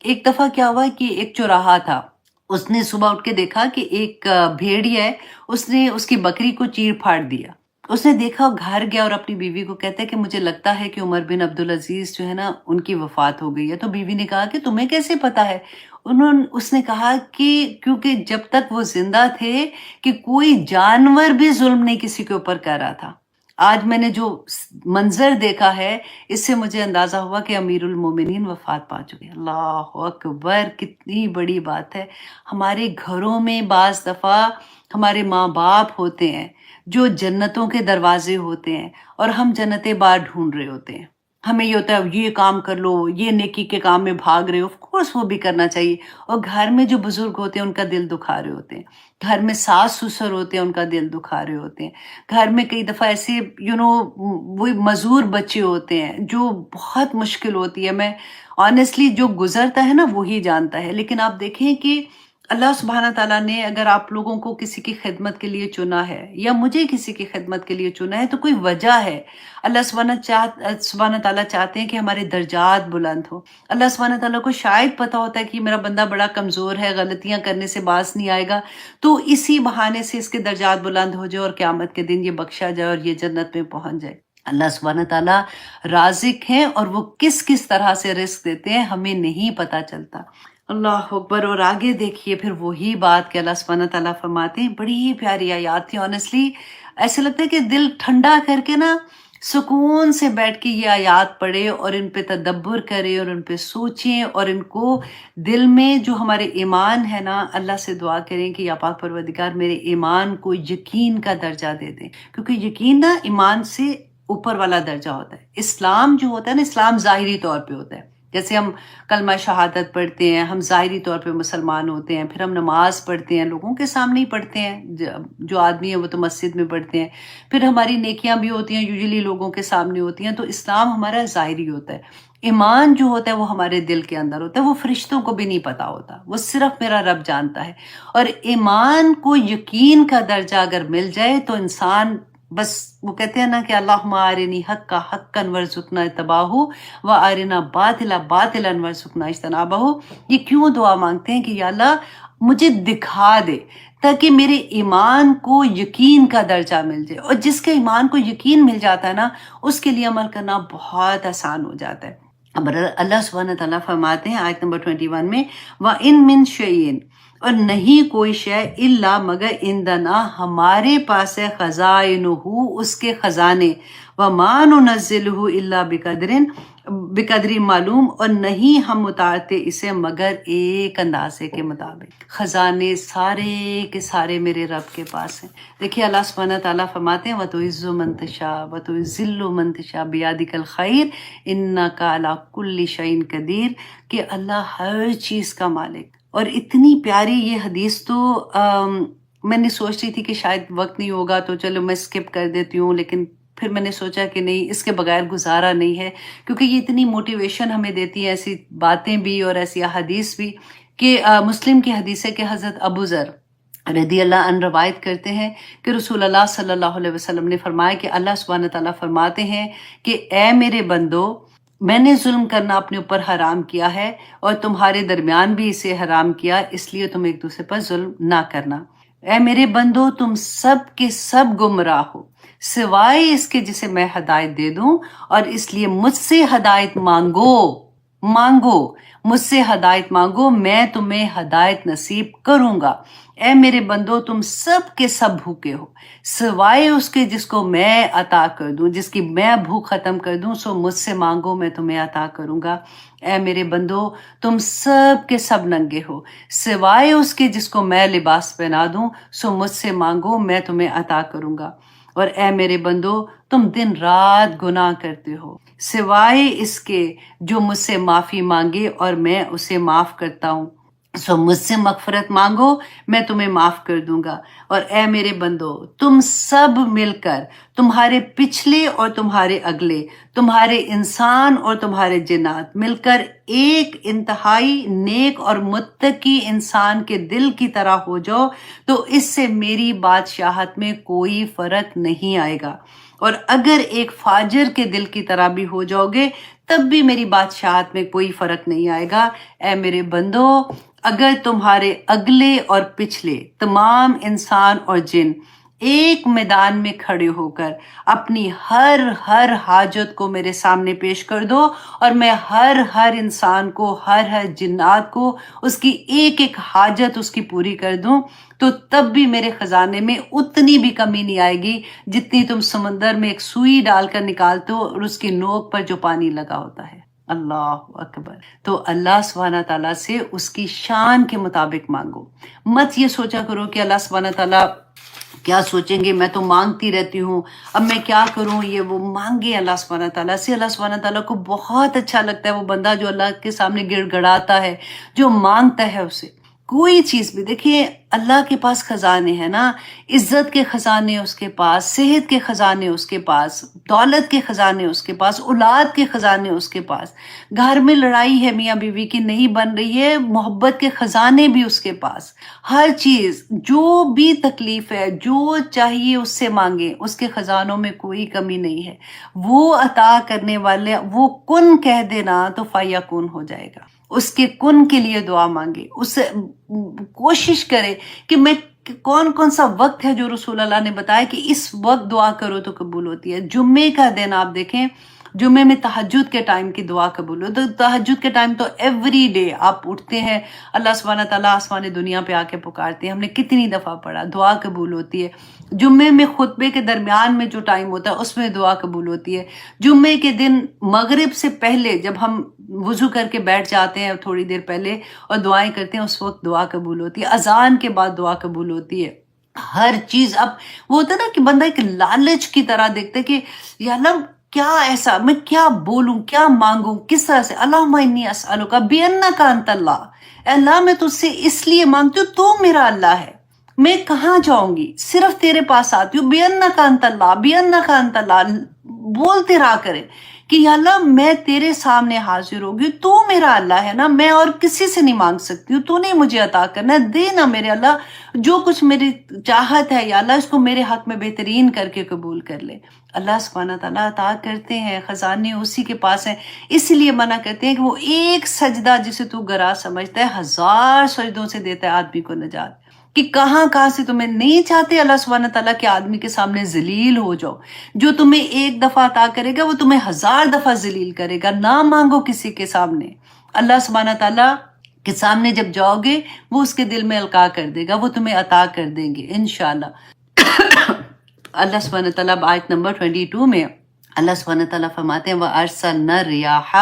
ایک دفعہ کیا ہوا کہ ایک چوراہا تھا، اس نے صبح اٹھ کے دیکھا کہ ایک بھیڑیا ہے، اس نے اس کی بکری کو چیر پھاڑ دیا. اس نے دیکھا، گھر گیا اور اپنی بیوی کو کہتا ہے کہ مجھے لگتا ہے کہ عمر بن عبدالعزیز جو ہے نا، ان کی وفات ہو گئی ہے. تو بیوی نے کہا کہ تمہیں کیسے پتا ہے؟ اس نے کہا کہ کیونکہ جب تک وہ زندہ تھے کہ کوئی جانور بھی ظلم نہیں کسی کے اوپر کر رہا تھا. آج میں نے جو منظر دیکھا ہے، اس سے مجھے اندازہ ہوا کہ امیر المومنین وفات پا چکے. اللہ اکبر، کتنی بڑی بات ہے. ہمارے گھروں میں بعض دفعہ ہمارے ماں باپ ہوتے ہیں جو جنتوں کے دروازے ہوتے ہیں، اور ہم جنتیں باہر ڈھونڈ رہے ہوتے ہیں. ہمیں یہ ہوتا ہے یہ کام کر لو، یہ نیکی کے کام میں بھاگ رہے ہو، آف کورس وہ بھی کرنا چاہیے. اور گھر میں جو بزرگ ہوتے ہیں ان کا دل دکھا رہے ہوتے ہیں، گھر میں ساس سسر ہوتے ہیں ان کا دل دکھا رہے ہوتے ہیں. گھر میں کئی دفعہ ایسے وہ مزدور بچے ہوتے ہیں جو بہت مشکل ہوتی ہے. میں آنیسٹلی جو گزرتا ہے نا وہی جانتا ہے. لیکن آپ دیکھیں کہ اللہ سبحانہ تعالیٰ نے اگر آپ لوگوں کو کسی کی خدمت کے لیے چنا ہے، یا مجھے کسی کی خدمت کے لیے چنا ہے، تو کوئی وجہ ہے. اللہ سبحانہ تعالیٰ چاہتے ہیں کہ ہمارے درجات بلند ہو. اللہ سبحانہ تعالیٰ کو شاید پتہ ہوتا ہے کہ میرا بندہ بڑا کمزور ہے، غلطیاں کرنے سے باز نہیں آئے گا، تو اسی بہانے سے اس کے درجات بلند ہو جائے اور قیامت کے دن یہ بخشا جائے اور یہ جنت میں پہنچ جائے. اللہ سبحانہ تعالیٰ رازق ہیں، اور وہ کس طرح سے رزق دیتے ہیں ہمیں نہیں پتہ چلتا. اللہ اکبر. اور آگے دیکھیے پھر وہی بات کہ اللہ سبحانہ تعالیٰ فرماتے ہیں، بڑی ہی پیاری آیات تھی. آنیسٹلی ایسے لگتا ہے کہ دل ٹھنڈا کر کے نا سکون سے بیٹھ کے یہ آیات پڑھے اور ان پہ تدبر کرے اور ان پہ سوچیں، اور ان کو دل میں جو ہمارے ایمان ہے نا، اللہ سے دعا کریں کہ یا پاک پروردگار میرے ایمان کو یقین کا درجہ دے دیں. کیونکہ یقین نا ایمان سے اوپر والا درجہ ہوتا ہے. اسلام جو ہوتا ہے نا، اسلام ظاہری طور پہ ہوتا ہے. جیسے ہم کلمہ شہادت پڑھتے ہیں، ہم ظاہری طور پہ مسلمان ہوتے ہیں، پھر ہم نماز پڑھتے ہیں، لوگوں کے سامنے ہی پڑھتے ہیں. جو آدمی ہے وہ تو مسجد میں پڑھتے ہیں. پھر ہماری نیکیاں بھی ہوتی ہیں، یوزلی لوگوں کے سامنے ہوتی ہیں. تو اسلام ہمارا ظاہری ہوتا ہے. ایمان جو ہوتا ہے وہ ہمارے دل کے اندر ہوتا ہے. وہ فرشتوں کو بھی نہیں پتا ہوتا، وہ صرف میرا رب جانتا ہے. اور ایمان کو یقین کا درجہ اگر مل جائے تو انسان بس، وہ کہتے ہیں نا کہ اللہم ارنی حق حقا ورزقنا اتباعہ و ارنا باطلا باطلا ورزقنا اجتنابہ. یہ کیوں دعا مانگتے ہیں کہ یا اللہ مجھے دکھا دے، تاکہ میرے ایمان کو یقین کا درجہ مل جائے. اور جس کے ایمان کو یقین مل جاتا ہے نا، اس کے لیے عمل کرنا بہت آسان ہو جاتا ہے. اب اللہ سبحانہ تعالیٰ فرماتے ہیں آیت نمبر 21 میں، وَإِن مِّن شَيْءٍ، اور نہیں کوئی شے الا مگر عندنا ہمارے پاس ہے، خزائنہ اس کے خزانے، وما ننزلہ الا بقدر معلوم، اور نہیں ہم اتارتے اسے مگر ایک اندازے کے مطابق. خزانے سارے کے سارے میرے رب کے پاس ہیں. دیکھیے اللہ سبحانہ تعالیٰ فرماتے ہیں وَتُعِزُّ مَن تَشَاءُ وَتُذِلُّ مَن تَشَاءُ بِیَدِکَ الْخَیْرُ اِنَّکَ عَلیٰ کُلِّ شَیْءٍ قدیر، کہ اللہ ہر چیز کا مالک. اور اتنی پیاری یہ حدیث تو میں نے سوچ رہی تھی کہ شاید وقت نہیں ہوگا تو چلو میں اسکپ کر دیتی ہوں، لیکن پھر میں نے سوچا کہ نہیں، اس کے بغیر گزارا نہیں ہے، کیونکہ یہ اتنی موٹیویشن ہمیں دیتی ہے، ایسی باتیں بھی اور ایسی احادیث بھی. کہ مسلم کی حدیث ہے کہ حضرت ابو ذر رضی اللہ عنہ روایت کرتے ہیں کہ رسول اللہ صلی اللہ علیہ وسلم نے فرمایا کہ اللہ سبحانہ تعالیٰ فرماتے ہیں کہ اے میرے بندو، میں نے ظلم کرنا اپنے اوپر حرام کیا ہے اور تمہارے درمیان بھی اسے حرام کیا، اس لیے تم ایک دوسرے پر ظلم نہ کرنا. اے میرے بندو، تم سب کے سب گمراہ ہو سوائے اس کے جسے میں ہدایت دے دوں، اور اس لیے مجھ سے ہدایت مانگو، مجھ سے ہدایت مانگو، میں تمہیں ہدایت نصیب کروں گا. اے میرے بندو، تم سب کے سب بھوکے ہو سوائے اس کے جس کو میں عطا کر دوں، جس کی میں بھوک ختم کر دوں، سو مجھ سے مانگو، میں تمہیں عطا کروں گا. اے میرے بندو، تم سب کے سب ننگے ہو سوائے اس کے جس کو میں لباس پہنا دوں، سو مجھ سے مانگو، میں تمہیں عطا کروں گا. اور اے میرے بندو، تم دن رات گناہ کرتے ہو سوائے اس کے جو مجھ سے معافی مانگے اور میں اسے معاف کرتا ہوں، سو مجھ سے مغفرت مانگو، میں تمہیں معاف کر دوں گا. اور اے میرے بندو، تم سب مل کر، تمہارے پچھلے اور تمہارے اگلے، تمہارے انسان اور تمہارے جنات مل کر ایک انتہائی نیک اور متقی انسان کے دل کی طرح ہو جاؤ، تو اس سے میری بادشاہت میں کوئی فرق نہیں آئے گا. اور اگر ایک فاجر کے دل کی طرح بھی ہو جاؤ گے تب بھی میری بادشاہت میں کوئی فرق نہیں آئے گا. اے میرے بندو، اگر تمہارے اگلے اور پچھلے تمام انسان اور جن ایک میدان میں کھڑے ہو کر اپنی ہر حاجت کو میرے سامنے پیش کر دو، اور میں ہر انسان کو، ہر جنات کو اس کی ایک ایک حاجت اس کی پوری کر دوں، تو تب بھی میرے خزانے میں اتنی بھی کمی نہیں آئے گی جتنی تم سمندر میں ایک سوئی ڈال کر نکالتے ہو اور اس کی نوک پر جو پانی لگا ہوتا ہے. اللہ اکبر. تو اللہ سبحانہ تعالیٰ سے اس کی شان کے مطابق مانگو. مت یہ سوچا کرو کہ اللہ سبحانہ تعالیٰ کیا سوچیں گے، میں تو مانگتی رہتی ہوں، اب میں کیا کروں. یہ وہ مانگے اللہ سبحانہ تعالیٰ سے. اللہ سبحانہ تعالیٰ کو بہت اچھا لگتا ہے وہ بندہ جو اللہ کے سامنے گڑ گڑاتا ہے، جو مانگتا ہے اسے کوئی چیز بھی. دیکھیے اللہ کے پاس خزانے ہیں نا، عزت کے خزانے اس کے پاس، صحت کے خزانے اس کے پاس، دولت کے خزانے اس کے پاس، اولاد کے خزانے اس کے پاس. گھر میں لڑائی ہے میاں بیوی کی نہیں بن رہی ہے، محبت کے خزانے بھی اس کے پاس. ہر چیز جو بھی تکلیف ہے، جو چاہیے اس سے مانگے، اس کے خزانوں میں کوئی کمی نہیں ہے. وہ عطا کرنے والے، وہ کن کہہ دینا تو فیکون ہو جائے گا. اس کے کن کے لیے دعا مانگے، اس سے کوشش کرے کہ میں کون سا وقت ہے جو رسول اللہ نے بتایا کہ اس وقت دعا کرو تو قبول ہوتی ہے. جمعے کا دن آپ دیکھیں، جمعے میں تہجد کے ٹائم کی دعا قبول ہو. تو تہجد کے ٹائم تو ایوری ڈے آپ اٹھتے ہیں، اللہ سبحانہ تعالیٰ آسمان دنیا پہ آ کے پکارتے ہیں. ہم نے کتنی دفعہ پڑھا، دعا قبول ہوتی ہے. جمعے میں خطبے کے درمیان میں جو ٹائم ہوتا ہے اس میں دعا قبول ہوتی ہے. جمعے کے دن مغرب سے پہلے جب ہم وضو کر کے بیٹھ جاتے ہیں تھوڑی دیر پہلے اور دعائیں کرتے ہیں، اس وقت دعا قبول ہوتی ہے. اذان کے بعد دعا قبول ہوتی ہے. ہر چیز اب وہ ہوتا ہے نا کہ بندہ ایک لالچ کی طرح دیکھتا ہے کہ یا اللہ کیا ایسا، میں کیا بولوں، کیا مانگوں، کس طرح سے، اللہم انی اسألک بانک انت اللہ، اے اللہ میں تجھ سے اس لیے مانگتی ہوں تو میرا اللہ ہے، میں کہاں جاؤں گی، صرف تیرے پاس آتی ہوں، بانک انت اللہ، بانک انت اللہ، بولتے رہا کرے کہ یا اللہ میں تیرے سامنے حاضر ہوگی، تو میرا اللہ ہے نا، میں اور کسی سے نہیں مانگ سکتی ہوں، تو نے مجھے عطا کرنا ہے، دے نا میرے اللہ، جو کچھ میری چاہت ہے یا اللہ اس کو میرے حق میں بہترین کر کے قبول کر لے۔ اللہ سبحانہ تعالیٰ عطا کرتے ہیں، خزانے اسی کے پاس ہیں، اسی لیے منع کرتے ہیں کہ وہ ایک سجدہ جسے تو گراں سمجھتا ہے 1000 سجدوں سے دیتا ہے آدمی کو نجات، کہ کہاں کہاں سے تمہیں نہیں چاہتے اللہ سبحانہ تعالیٰ کہ آدمی کے سامنے ذلیل ہو جاؤ، جو تمہیں ایک دفعہ عطا کرے گا وہ تمہیں 1000 دفعہ ذلیل کرے گا، نہ مانگو کسی کے سامنے، اللہ سبحانہ تعالیٰ کے سامنے جب جاؤ گے وہ اس کے دل میں القاء کر دے گا، وہ تمہیں عطا کر دیں گے انشاءاللہ۔ اللہ سبحانہ تعالیٰ آیت نمبر 22 میں اللہ سبحانہ تعالیٰ فرماتے ہیں وَأَرْسَلْنَا الرِّيَاحَ،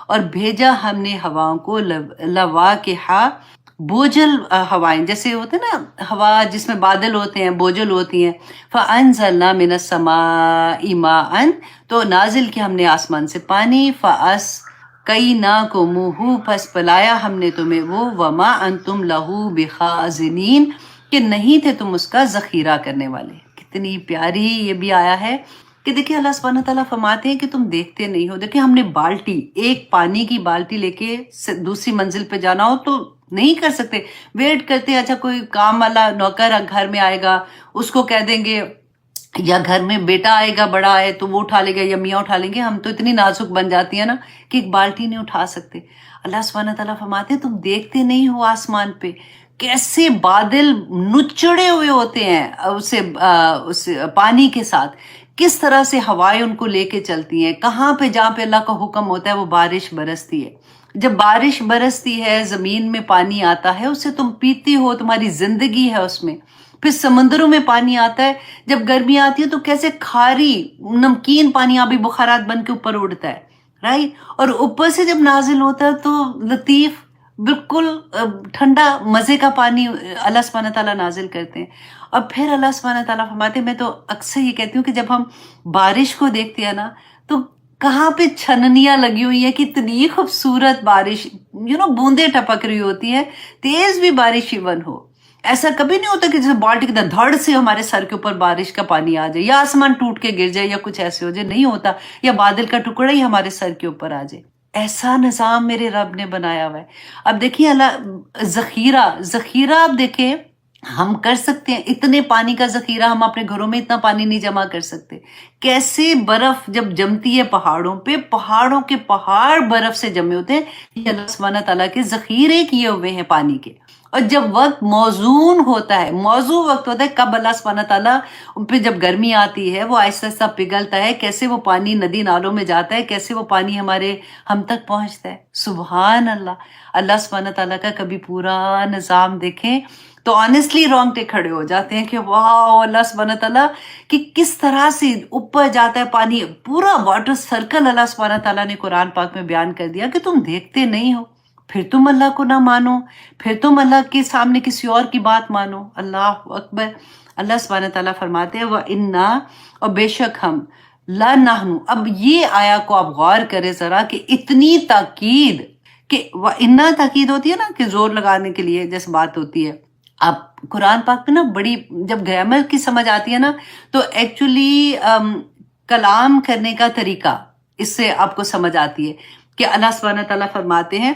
اور بھیجا ہم نے ہواؤں کو، لَوَاقِحَ، بوجھل ہوائیں، جیسے ہوتے ہیں نا ہوا جس میں بادل ہوتے ہیں، بوجھل ہوتی ہیں، فَأَنزَلْنَا مِنَ السَّمَاءِ مَاءً، تو نازل کیا ہم نے آسمان سے پانی، فَأَسْقَيْنَاكُمُوهُ، پس پلایا ہم نے تمہیں وہ، وَمَا أَنْتُمْ لَهُ بِخَازِنِينَ، کہ نہیں تھے تم اس کا ذخیرہ کرنے والے۔ کتنی پیاری یہ بھی آیا ہے کہ دیکھیں اللہ سبحانہ تعالیٰ فرماتے ہیں کہ تم دیکھتے نہیں ہو، دیکھیں ہم نے بالٹی، ایک پانی کی بالٹی لے کے دوسری منزل پہ جانا ہو تو نہیں کر سکتے، ویٹ کرتے ہیں، اچھا کوئی کام والا نوکر گھر میں آئے گا، اس کو کہہ دیں گے، یا گھر میں بیٹا آئے گا بڑا ہے تو وہ اٹھا لے گا یا میاں اٹھا لیں گے، ہم تو اتنی نازک بن جاتی ہیں نا کہ ایک بالٹی نہیں اٹھا سکتے۔ اللہ سبحانہ تعالیٰ فرماتے ہیں تم دیکھتے نہیں ہو آسمان پہ کیسے بادل نچڑے ہوئے ہوتے ہیں اس پانی کے ساتھ، کس طرح سے ہوائیں ان کو لے کے چلتی ہیں، کہاں پہ جہاں پہ اللہ کا حکم ہوتا ہے وہ بارش برستی ہے، جب بارش برستی ہے زمین میں پانی آتا ہے، اسے تم پیتی ہو، تمہاری زندگی ہے اس میں، پھر سمندروں میں پانی آتا ہے، جب گرمی آتی ہے تو کیسے کھاری نمکین پانی آبی بخارات بن کے اوپر اڑتا ہے، رائٹ، اور اوپر سے جب نازل ہوتا ہے تو لطیف بالکل ٹھنڈا مزے کا پانی اللہ سبحانہ تعالیٰ نازل کرتے ہیں۔ اور پھر اللہ سبحانہ تعالیٰ فرماتے ہیں، میں تو اکثر یہ کہتی ہوں کہ جب ہم بارش کو دیکھتے ہیں نا تو کہاں پہ چھننیاں لگی ہوئی ہیں، کتنی خوبصورت بارش، بوندیں ٹپک رہی ہوتی ہیں، تیز بھی بارش ایون ہو، ایسا کبھی نہیں ہوتا کہ جیسے بالٹی کے دھڑ سے ہمارے سر کے اوپر بارش کا پانی آ جائے، یا آسمان ٹوٹ کے گر جائے، یا کچھ ایسے ہو جائے، نہیں ہوتا، یا بادل کا ٹکڑا ہی ہمارے سر کے اوپر آ جائے۔ ایسا نظام میرے رب نے بنایا ہوا ہے۔ اب دیکھیے اللہ ذخیرہ آپ دیکھیں ہم کر سکتے ہیں، اتنے پانی کا ذخیرہ ہم اپنے گھروں میں اتنا پانی نہیں جمع کر سکتے، کیسے برف جب جمتی ہے پہاڑوں پہ، پہاڑوں کے پہاڑ برف سے جمے ہوتے ہیں، یہ اللہ سبحانہ تعالیٰ کے ذخیرے کیے ہوئے ہیں پانی کے۔ اور جب وقت موزون ہوتا ہے، موزوں وقت ہوتا ہے، کب اللہ سبحانہ تعالیٰ پہ جب گرمی آتی ہے وہ آہستہ آہستہ پگھلتا ہے، کیسے وہ پانی ندی نالوں میں جاتا ہے، کیسے وہ پانی ہم تک پہنچتا ہے، سبحان اللہ۔ اللہ سبحانہ تعالیٰ کا کبھی پورا نظام دیکھیں تو آنیسٹلی رونگٹے کھڑے ہو جاتے ہیں کہ واو، اللہ سبحانہ تعالیٰ کہ کس طرح سے اوپر جاتا ہے پانی، پورا واٹر سرکل اللہ سبحانہ تعالیٰ نے قرآن پاک میں بیان کر دیا کہ تم دیکھتے نہیں ہو، پھر تم اللہ کو نہ مانو، پھر تم اللہ کے سامنے کسی اور کی بات مانو۔ اللہ اکبر۔ اللہ سبحانہ تعالیٰ فرماتے ہیں وَإِنَّا، اور بے شک ہم، لَنَحْنُ، اب یہ آیا کو آپ غور کریں ذرا کہ اتنی تاکید، کہ وَإِنَّا تاکید ہوتی ہے نا کہ زور لگانے کے لیے جیسے بات ہوتی ہے، آپ قرآن پاک میں نا بڑی جب گرامر کی سمجھ آتی ہے نا تو ایکچولی کلام کرنے کا طریقہ اس سے آپ کو سمجھ آتی ہے کہ اللہ سبحانہ تعالیٰ فرماتے ہیں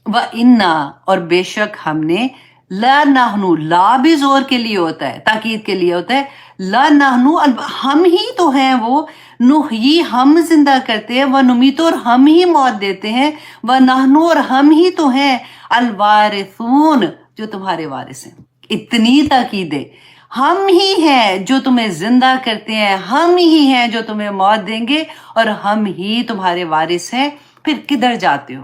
وَإِنَّا، اور بے شک ہم نے، لَنَحْنُ، لا بھی زور کے لیے ہوتا ہے، تاکید کے لیے ہوتا ہے، لَنَحْنُ، ہم ہی تو ہیں وہ، نحیی، ہم زندہ کرتے ہیں، وَنُمِیتُ، اور ہم ہی موت دیتے ہیں، وَنَحْنُ، اور ہم ہی تو ہیں، الوارثون، جو تمہارے وارث ہیں۔ اتنی تاکیدیں، ہم ہی ہیں جو تمہیں زندہ کرتے ہیں، ہم ہی ہیں جو تمہیں موت دیں گے، اور ہم ہی تمہارے وارث ہیں، پھر کدھر جاتے ہو؟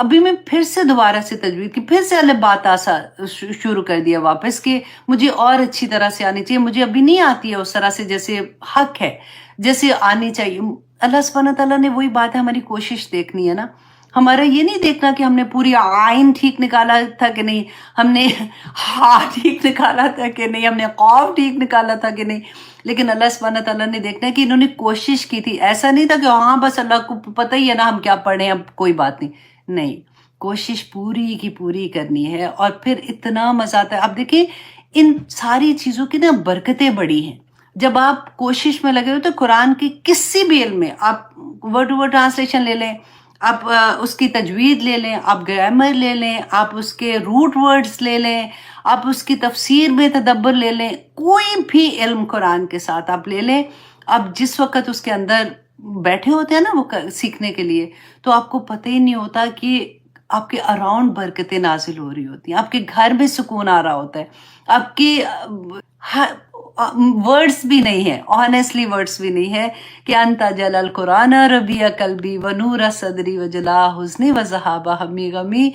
ابھی میں پھر سے دوبارہ سے تجوید کی، پھر سے الف بات شروع کر دیا واپس کہ مجھے اور اچھی طرح سے آنی چاہیے، مجھے ابھی نہیں آتی ہے اس طرح سے جیسے حق ہے، جیسے آنی چاہیے۔ اللہ سبحانہ تعالیٰ نے وہی بات ہے، ہماری کوشش دیکھنی ہے نا، ہمارا یہ نہیں دیکھنا کہ ہم نے پوری آئین ٹھیک نکالا تھا کہ نہیں، ہم نے ہا ٹھیک نکالا تھا کہ نہیں، ہم نے قاف ٹھیک نکالا تھا کہ نہیں، لیکن اللہ سبحانہ تعالیٰ نے دیکھنا ہے کہ انہوں نے کوشش کی تھی۔ ایسا نہیں تھا کہ ہاں بس اللہ کو پتہ ہی ہے نا ہم کیا پڑھیں، اب کوئی بات نہیں، کوشش پوری کی پوری کرنی ہے، اور پھر اتنا مزہ آتا ہے۔ اب دیکھیں ان ساری چیزوں کی نا برکتیں بڑی ہیں جب آپ کوشش میں لگے ہو۔ تو قرآن کی کسی بھی علم میں آپ ورڈ ٹو ورڈ ٹرانسلیشن لے لیں، آپ اس کی تجوید لے لیں، آپ گرامر لے لیں، آپ اس کے روٹ ورڈز لے لیں، آپ اس کی تفسیر میں تدبر لے لیں، کوئی بھی علم قرآن کے ساتھ آپ لے لیں، آپ جس وقت اس کے اندر بیٹھے ہوتے ہیں نا وہ سیکھنے کے لیے، تو آپ کو پتہ ہی نہیں ہوتا کہ آپ کے اراؤنڈ برکتیں نازل ہو رہی ہوتی ہیں، آپ کے گھر میں سکون آ رہا ہوتا ہے، آپ کی ورڈز بھی نہیں ہے، آنیسٹلی ورڈز بھی نہیں ہے کہ انت جل القرآن ربیع قلبی و نور صدری و جلا حزنی و ذہاب ہمی غمی،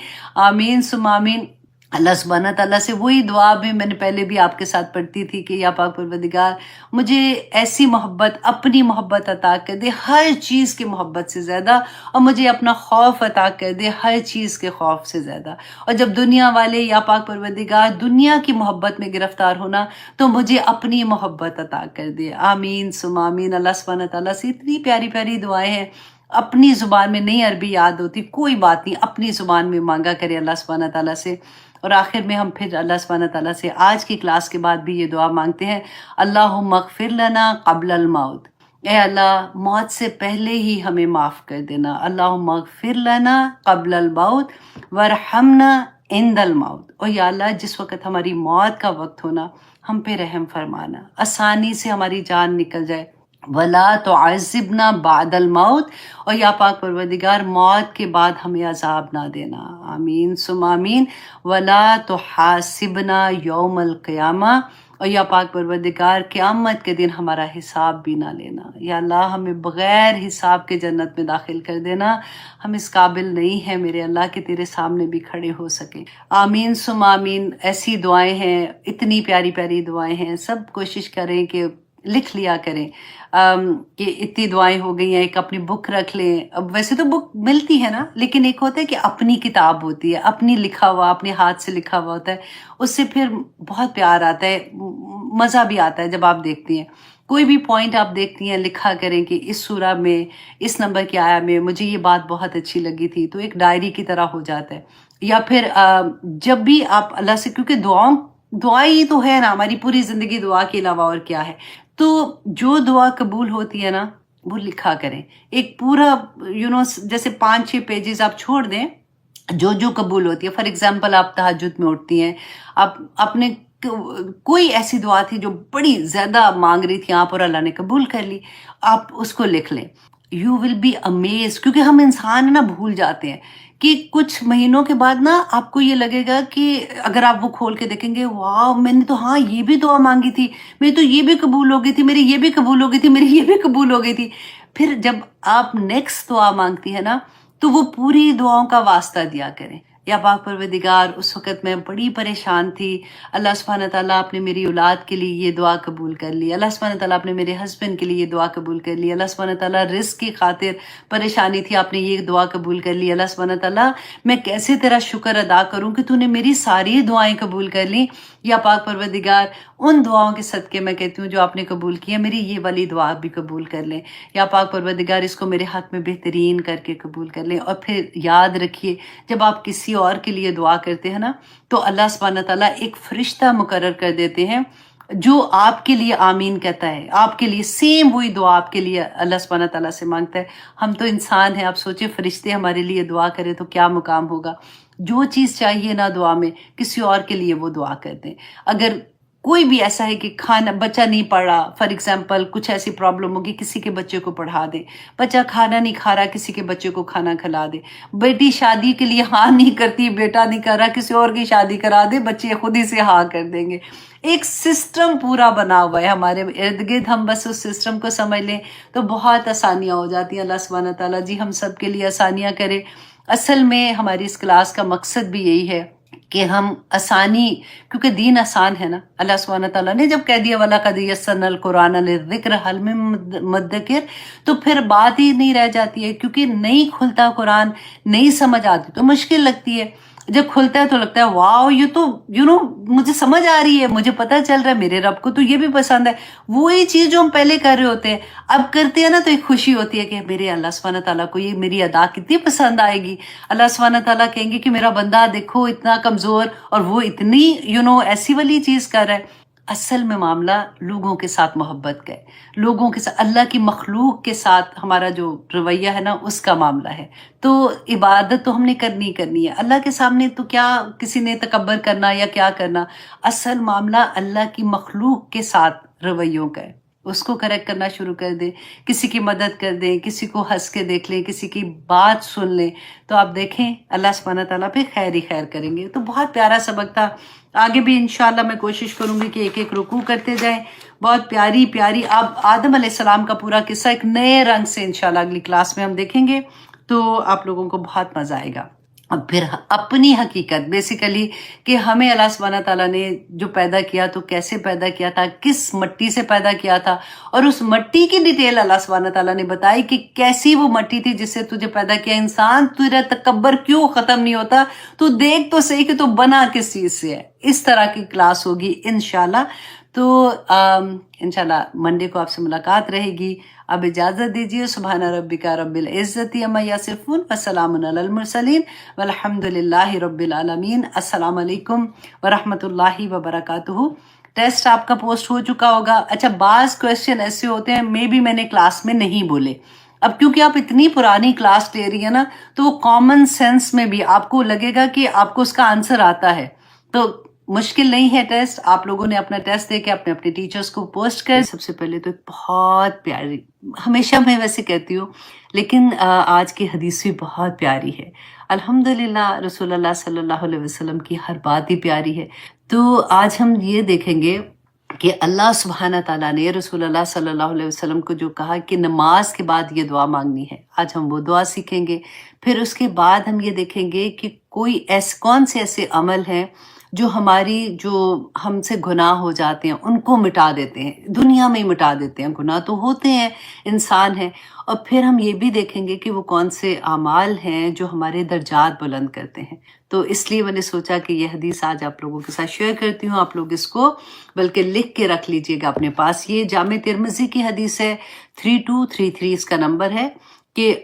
آمین ثم آمین۔ اللہ سبحانہ تعالیٰ سے وہی دعا بھی میں نے پہلے بھی آپ کے ساتھ پڑھتی تھی کہ یا پاک پروردگار مجھے ایسی محبت، اپنی محبت عطا کر دے ہر چیز کی محبت سے زیادہ، اور مجھے اپنا خوف عطا کر دے ہر چیز کے خوف سے زیادہ، اور جب دنیا والے یا پاک پروردگار دنیا کی محبت میں گرفتار ہونا تو مجھے اپنی محبت عطا کر دے، آمین ثم آمین۔ اللہ سبحانہ تعالیٰ سے اتنی پیاری پیاری دعائیں ہیں، اپنی زبان میں نہیں عربی یاد ہوتی کوئی بات نہیں، اپنی زبان میں مانگا کرے اللہ سبحانہ تعالیٰ سے۔ اور آخر میں ہم پھر اللہ سبحانہ تعالیٰ سے آج کی کلاس کے بعد بھی یہ دعا مانگتے ہیں، اللہم اغفر لنا قبل الموت، اے اللہ موت سے پہلے ہی ہمیں معاف کر دینا، اللہم اغفر لنا قبل الموت ورحمنا عند الموت، اور یا اللہ جس وقت ہماری موت کا وقت ہونا ہم پہ رحم فرمانا، آسانی سے ہماری جان نکل جائے، ولا تعذبنا بعد الموت، اور یا پاک پروردگار موت کے بعد ہمیں عذاب نہ دینا، آمین ثم آمین، ولا تحاسبنا یوم القیامہ، اور یا پاک پروردگار قیامت کے دن ہمارا حساب بھی نہ لینا، یا اللہ ہمیں بغیر حساب کے جنت میں داخل کر دینا، ہم اس قابل نہیں ہیں میرے اللہ کہ تیرے سامنے بھی کھڑے ہو سکیں، آمین ثم آمین۔ ایسی دعائیں ہیں، اتنی پیاری پیاری دعائیں ہیں، سب کوشش کریں کہ لکھ لیا کریں کہ اتنی دعائیں ہو گئی ہیں، ایک اپنی بک رکھ لیں۔ اب ویسے تو بک ملتی ہے نا، لیکن ایک ہوتا ہے کہ اپنی کتاب ہوتی ہے، اپنی لکھا ہوا، اپنے ہاتھ سے لکھا ہوا ہوتا ہے، اس سے پھر بہت پیار آتا ہے، مزہ بھی آتا ہے جب آپ دیکھتی ہیں۔ کوئی بھی پوائنٹ آپ دیکھتی ہیں لکھا کریں کہ اس سورہ میں اس نمبر کی آیا میں مجھے یہ بات بہت اچھی لگی تھی، تو ایک ڈائری کی طرح ہو جاتا ہے۔ یا پھر جب بھی آپ اللہ سے، کیونکہ دعا ہی تو ہے نا، ہماری پوری زندگی دعا کے علاوہ اور کیا ہے، تو جو دعا قبول ہوتی ہے نا وہ لکھا کریں، ایک پورا جیسے 5-6 پیجز آپ چھوڑ دیں جو قبول ہوتی ہے۔ فار ایگزامپل آپ تہجد میں اٹھتی ہیں، آپ نے کوئی ایسی دعا تھی جو بڑی زیادہ مانگ رہی تھی آپ، اور اللہ نے قبول کر لی، آپ اس کو لکھ لیں، یو ول بی امیزڈ، کیونکہ ہم انسان نا بھول جاتے ہیں کہ کچھ مہینوں کے بعد نا آپ کو یہ لگے گا کہ اگر آپ وہ کھول کے دیکھیں گے، واو میں نے تو ہاں یہ بھی دعا مانگی تھی، میری تو یہ بھی قبول ہو گئی تھی، میری یہ بھی قبول ہو گئی تھی، میری یہ بھی قبول ہو گئی تھی۔ پھر جب آپ نیکسٹ دعا مانگتی ہے نا تو وہ پوری دعاؤں کا واسطہ دیا کریں، یا پاک پروردگار اس وقت میں بڑی پریشان تھی، اللہ سبحانہ تعالیٰ آپ نے میری اولاد کے لیے یہ دعا قبول کر لی، اللہ سبحانہ تعالیٰ آپ نے میرے ہسبینڈ کے لیے یہ دعا قبول کر لی، اللہ سبحانہ تعالیٰ رزق کی خاطر پریشانی تھی، آپ نے یہ دعا قبول کر لی، اللہ سبحانہ تعالیٰ میں کیسے تیرا شکر ادا کروں کہ تو نے میری ساری دعائیں قبول کر لی، یا پاک پروردگار ان دعاؤں کے صدقے میں کہتی ہوں جو آپ نے قبول کی ہے، میری یہ والی دعا بھی قبول کر لیں، یا پاک پروردگار اس کو میرے حق میں بہترین کر کے قبول کر لیں۔ اور پھر یاد رکھیے جب آپ کسی اور کے لیے دعا کرتے ہیں نا تو اللہ سبحانہ تعالیٰ ایک فرشتہ مقرر کر دیتے ہیں جو آپ کے لیے آمین کہتا ہے، آپ کے لیے سیم وہی دعا آپ کے لیے اللہ سبحانہ تعالیٰ سے مانگتا ہے۔ ہم تو انسان ہیں، آپ سوچیں فرشتے ہمارے لیے دعا کرے تو کیا مقام ہوگا۔ جو چیز چاہیے نا دعا میں کسی اور کے لیے وہ دعا کر دیں۔ اگر کوئی بھی ایسا ہے کہ کھانا بچہ نہیں پڑھ رہا، فار ایگزامپل کچھ ایسی پرابلم ہوگی، کسی کے بچے کو پڑھا دیں، بچہ کھانا نہیں کھا رہا، کسی کے بچے کو کھانا کھلا دے، بیٹی شادی کے لیے ہاں نہیں کرتی، بیٹا نہیں کر رہا، کسی اور کی شادی کرا دے، بچے خود ہی سے ہاں کر دیں گے۔ ایک سسٹم پورا بنا ہوا ہے ہمارے ارد گرد، ہم بس اس سسٹم کو سمجھ لیں تو بہت آسانیاں ہو جاتی ہیں۔ اللہ سبحانہ تعالیٰ جی ہم سب کے لیے آسانیاں کرے، اصل میں ہماری اس کلاس کا مقصد بھی یہی ہے کہ ہم آسانی، کیونکہ دین آسان ہے نا، اللہ سبحانہ تعالیٰ نے جب کہہ دیا وَلَقَدْ يَسَّرْنَا الْقُرْآنَ لِلذِّكْرِ هَلْ مِن مُدَّكِرٍ، تو پھر بات ہی نہیں رہ جاتی ہے، کیونکہ نہیں کھلتا قرآن، نہیں سمجھ آتی تو مشکل لگتی ہے، جب کھلتا ہے تو لگتا ہے واو یہ تو مجھے سمجھ آ رہی ہے، مجھے پتہ چل رہا ہے میرے رب کو تو یہ بھی پسند ہے، وہی چیز جو ہم پہلے کر رہے ہوتے ہیں اب کرتے ہیں نا، تو ایک خوشی ہوتی ہے کہ میرے اللہ سبحانہ تعالیٰ کو یہ میری ادا کتنی پسند آئے گی، اللہ سبحانہ تعالیٰ کہیں گے کہ میرا بندہ دیکھو اتنا کمزور اور وہ اتنی ایسی والی چیز کر رہا ہے۔ اصل میں معاملہ لوگوں کے ساتھ محبت کا ہے، لوگوں کے ساتھ، اللہ کی مخلوق کے ساتھ ہمارا جو رویہ ہے نا اس کا معاملہ ہے۔ تو عبادت تو ہم نے کرنی ہے، اللہ کے سامنے تو کیا کسی نے تکبر کرنا یا کیا کرنا، اصل معاملہ اللہ کی مخلوق کے ساتھ رویوں کا ہے، اس کو کریکٹ کرنا شروع کر دیں، کسی کی مدد کر دیں، کسی کو ہنس کے دیکھ لیں، کسی کی بات سن لیں، تو آپ دیکھیں اللہ سبحانہ تعالیٰ پہ خیر ہی خیر کریں گے۔ تو بہت پیارا سبق تھا، آگے بھی انشاءاللہ میں کوشش کروں گی کہ ایک ایک رکوع کرتے جائیں، بہت پیاری پیاری اب آدم علیہ السلام کا پورا قصہ ایک نئے رنگ سے انشاءاللہ اگلی کلاس میں ہم دیکھیں گے، تو آپ لوگوں کو بہت مزہ آئے گا۔ اب پھر اپنی حقیقت بیسیکلی کہ ہمیں اللہ سبحانہ تعالیٰ نے جو پیدا کیا تو کیسے پیدا کیا تھا، کس مٹی سے پیدا کیا تھا، اور اس مٹی کی ڈیٹیل اللہ سبحانہ تعالیٰ نے بتائی کہ کیسی وہ مٹی تھی جس سے تجھے پیدا کیا۔ انسان تیرا تکبر کیوں ختم نہیں ہوتا، تو دیکھ تو صحیح کہ تو بنا کس چیز سے ہے۔ اس طرح کی کلاس ہوگی انشاءاللہ۔ تو انشاءاللہ منڈے کو آپ سے ملاقات رہے گی۔ اب اجازت دیجیے، سبحان ربک رب العزت عما یصفون وسلام علی المرسلین والحمد للہ رب العالمین۔ السلام علیکم ورحمۃ اللہ وبرکاتہ۔ ٹیسٹ آپ کا پوسٹ ہو چکا ہوگا۔ اچھا، بعض کویسچن ایسے ہوتے ہیں میں نے کلاس میں نہیں بولے، اب کیونکہ آپ اتنی پرانی کلاس لے رہی ہیں نا، تو وہ کامن سینس میں بھی آپ کو لگے گا کہ آپ کو اس کا آنسر آتا ہے، تو مشکل نہیں ہے ٹیسٹ۔ آپ لوگوں نے اپنا ٹیسٹ دے کے اپنے اپنے ٹیچرز کو پوسٹ کر۔ سب سے پہلے تو ایک بہت پیاری، ہمیشہ میں ویسے کہتی ہوں لیکن آج کی حدیث بھی بہت پیاری ہے۔ الحمدللہ رسول اللہ صلی اللہ علیہ وسلم کی ہر بات ہی پیاری ہے۔ تو آج ہم یہ دیکھیں گے کہ اللہ سبحانہ تعالیٰ نے رسول اللہ صلی اللہ علیہ وسلم کو جو کہا کہ نماز کے بعد یہ دعا مانگنی ہے، آج ہم وہ دعا سیکھیں گے۔ پھر اس کے بعد ہم یہ دیکھیں گے کہ کون سے ایسے عمل ہیں جو ہم سے گناہ ہو جاتے ہیں ان کو مٹا دیتے ہیں، دنیا میں ہی مٹا دیتے ہیں، گناہ تو ہوتے ہیں، انسان ہیں۔ اور پھر ہم یہ بھی دیکھیں گے کہ وہ کون سے اعمال ہیں جو ہمارے درجات بلند کرتے ہیں۔ تو اس لیے میں نے سوچا کہ یہ حدیث آج آپ لوگوں کے ساتھ شیئر کرتی ہوں، آپ لوگ اس کو بلکہ لکھ کے رکھ لیجئے گا اپنے پاس۔ یہ جامع ترمذی کی حدیث ہے، 3233 اس کا نمبر ہے، کہ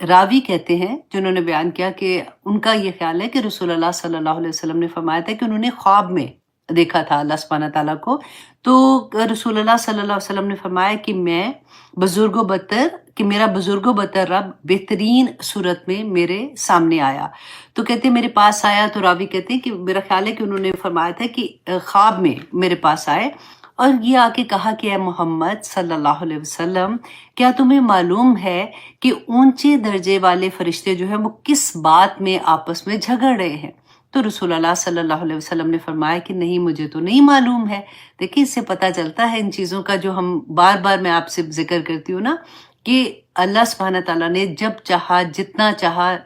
راوی کہتے ہیں جنہوں نے بیان کیا کہ ان کا یہ خیال ہے کہ رسول اللہ صلی اللہ علیہ وسلم نے فرمایا تھا کہ انہوں نے خواب میں دیکھا تھا اللہ سبحانہ تعالیٰ کو، تو رسول اللہ صلی اللہ علیہ وسلم نے فرمایا کہ میرا بزرگ و بتر رب بہترین صورت میں میرے سامنے آیا۔ تو کہتے میرے پاس آیا، تو راوی کہتے ہیں کہ میرا خیال ہے کہ انہوں نے فرمایا تھا کہ خواب میں میرے پاس آئے اور یہ آ کے کہا کہ اے محمد صلی اللہ علیہ وسلم، کیا تمہیں معلوم ہے کہ اونچے درجے والے فرشتے جو ہیں وہ کس بات میں آپس میں جھگڑ رہے ہیں؟ تو رسول اللہ صلی اللہ علیہ وسلم نے فرمایا کہ نہیں، مجھے تو نہیں معلوم ہے۔ دیکھیں اس سے پتہ چلتا ہے ان چیزوں کا جو ہم بار بار میں آپ سے ذکر کرتی ہوں نا، کہ اللہ سبحانہ تعالیٰ نے جب چاہا، جتنا چاہا،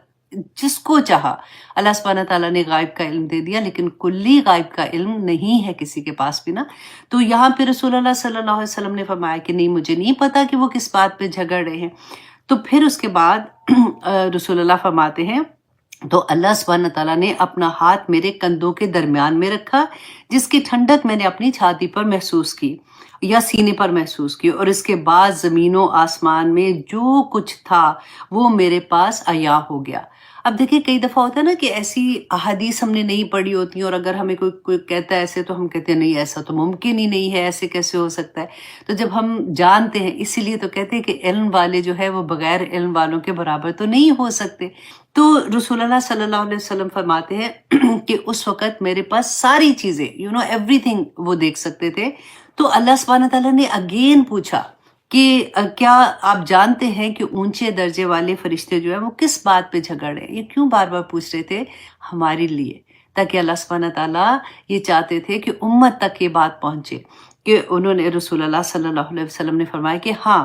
جس کو چاہا، اللہ سبحانہ تعالیٰ نے غائب کا علم دے دیا، لیکن کلی غائب کا علم نہیں ہے کسی کے پاس بھی نا۔ تو یہاں پہ رسول اللہ صلی اللہ علیہ وسلم نے فرمایا کہ نہیں، مجھے نہیں پتا کہ وہ کس بات پہ جھگڑ رہے ہیں۔ تو پھر اس کے بعد رسول اللہ فرماتے ہیں تو اللہ سبحانہ تعالیٰ نے اپنا ہاتھ میرے کندھوں کے درمیان میں رکھا، جس کی ٹھنڈک میں نے اپنی چھاتی پر محسوس کی یا سینے پر محسوس کی، اور اس کے بعد زمین و آسمان میں جو کچھ تھا وہ میرے پاس عیاں ہو گیا۔ اب دیکھیں کئی دفعہ ہوتا ہے نا کہ ایسی احادیث ہم نے نہیں پڑھی ہوتی ہیں، اور اگر ہمیں کوئی کہتا ہے ایسے تو ہم کہتے ہیں نہیں، ایسا تو ممکن ہی نہیں ہے، ایسے کیسے ہو سکتا ہے۔ تو جب ہم جانتے ہیں، اسی لیے تو کہتے ہیں کہ علم والے جو ہے وہ بغیر علم والوں کے برابر تو نہیں ہو سکتے۔ تو رسول اللہ صلی اللہ علیہ وسلم فرماتے ہیں کہ اس وقت میرے پاس ساری چیزیں ایوری تھنگ وہ دیکھ سکتے تھے۔ تو اللہ سبحانہ تعالیٰ نے اگین پوچھا کہ کیا آپ جانتے ہیں کہ اونچے درجے والے فرشتے جو ہیں وہ کس بات پہ جھگڑ رہے ہیں؟ یہ کیوں بار بار پوچھ رہے تھے؟ ہمارے لیے، تاکہ اللہ سبحانہ تعالیٰ یہ چاہتے تھے کہ امت تک یہ بات پہنچے، کہ انہوں نے رسول اللہ صلی اللہ علیہ وسلم نے فرمایا کہ ہاں،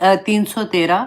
313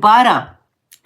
12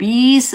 20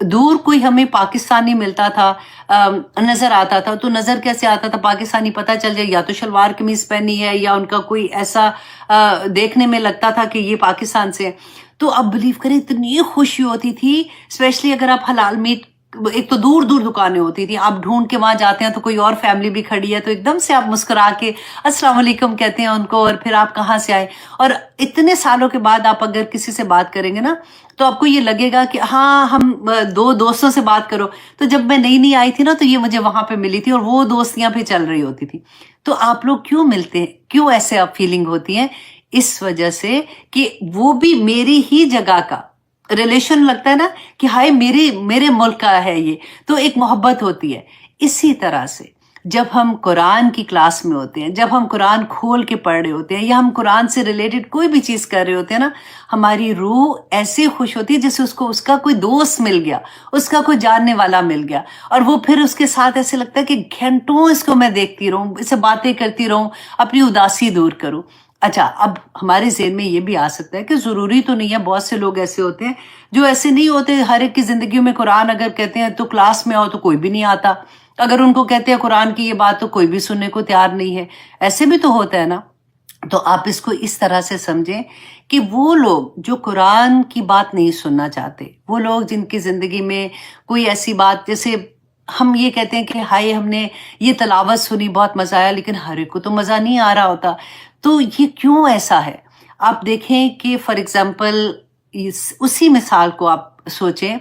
دور کوئی ہمیں پاکستانی ملتا تھا، نظر آتا تھا، تو نظر کیسے آتا تھا؟ پاکستانی پتہ چل جائے یا تو شلوار قمیض پہنی ہے یا ان کا کوئی ایسا دیکھنے میں لگتا تھا کہ یہ پاکستان سے ہے۔ تو اب بلیو کریں اتنی خوشی ہوتی تھی، اسپیشلی اگر آپ حلال میٹ، ایک تو دور دور دکانیں ہوتی تھی، آپ ڈھونڈ کے وہاں جاتے ہیں تو کوئی اور فیملی بھی کھڑی ہے تو ایک دم سے آپ مسکرا کے السلام علیکم کہتے ہیں ان کو، اور پھر آپ کہاں سے آئے، اور اتنے سالوں کے بعد آپ اگر کسی سے بات کریں گے نا تو آپ کو یہ لگے گا کہ ہاں ہم دو دوستوں سے بات کرو، تو جب میں نئی نئی آئی تھی نا تو یہ مجھے وہاں پہ ملی تھی اور وہ دوستیاں پہ چل رہی ہوتی تھی۔ تو آپ لوگ کیوں ملتے ہیں، کیوں ایسے آپ فیلنگ ہوتی ہیں؟ اس وجہ سے کہ وہ بھی میری ہی جگہ کا ریلیشن لگتا ہے نا کہ ہائے میرے ملک کا ہے یہ، تو ایک محبت ہوتی ہے۔ اسی طرح سے جب ہم قرآن کی کلاس میں ہوتے ہیں، جب ہم قرآن کھول کے پڑھ رہے ہوتے ہیں یا ہم قرآن سے ریلیٹڈ کوئی بھی چیز کر رہے ہوتے ہیں نا، ہماری روح ایسے خوش ہوتی ہے جیسے اس کا کوئی دوست مل گیا، اس کا کوئی جاننے والا مل گیا، اور وہ پھر اس کے ساتھ ایسے لگتا ہے کہ گھنٹوں اس کو میں دیکھتی رہوں، اس سے باتیں کرتی رہوں، اپنی اداسی دور کروں۔ اچھا، اب ہمارے ذہن میں یہ بھی آ سکتا ہے کہ ضروری تو نہیں ہے، بہت سے لوگ ایسے ہوتے ہیں جو ایسے نہیں ہوتے، ہر ایک کی زندگیوں میں قرآن اگر کہتے ہیں تو کلاس میں آؤ تو کوئی بھی نہیں آتا، اگر ان کو کہتے ہیں قرآن کی یہ بات تو کوئی بھی سننے کو تیار نہیں ہے، ایسے بھی تو ہوتا ہے نا۔ تو آپ اس کو اس طرح سے سمجھیں کہ وہ لوگ جو قرآن کی بات نہیں سننا چاہتے، وہ لوگ جن کی زندگی میں کوئی ایسی بات، جیسے ہم یہ کہتے ہیں کہ ہائے ہم نے یہ تلاوت سنی بہت مزہ آیا، لیکن ہر ایک کو تو مزہ نہیں آ رہا ہوتا، تو یہ کیوں ایسا ہے؟ آپ دیکھیں کہ فار ایگزامپل اسی مثال کو آپ سوچیں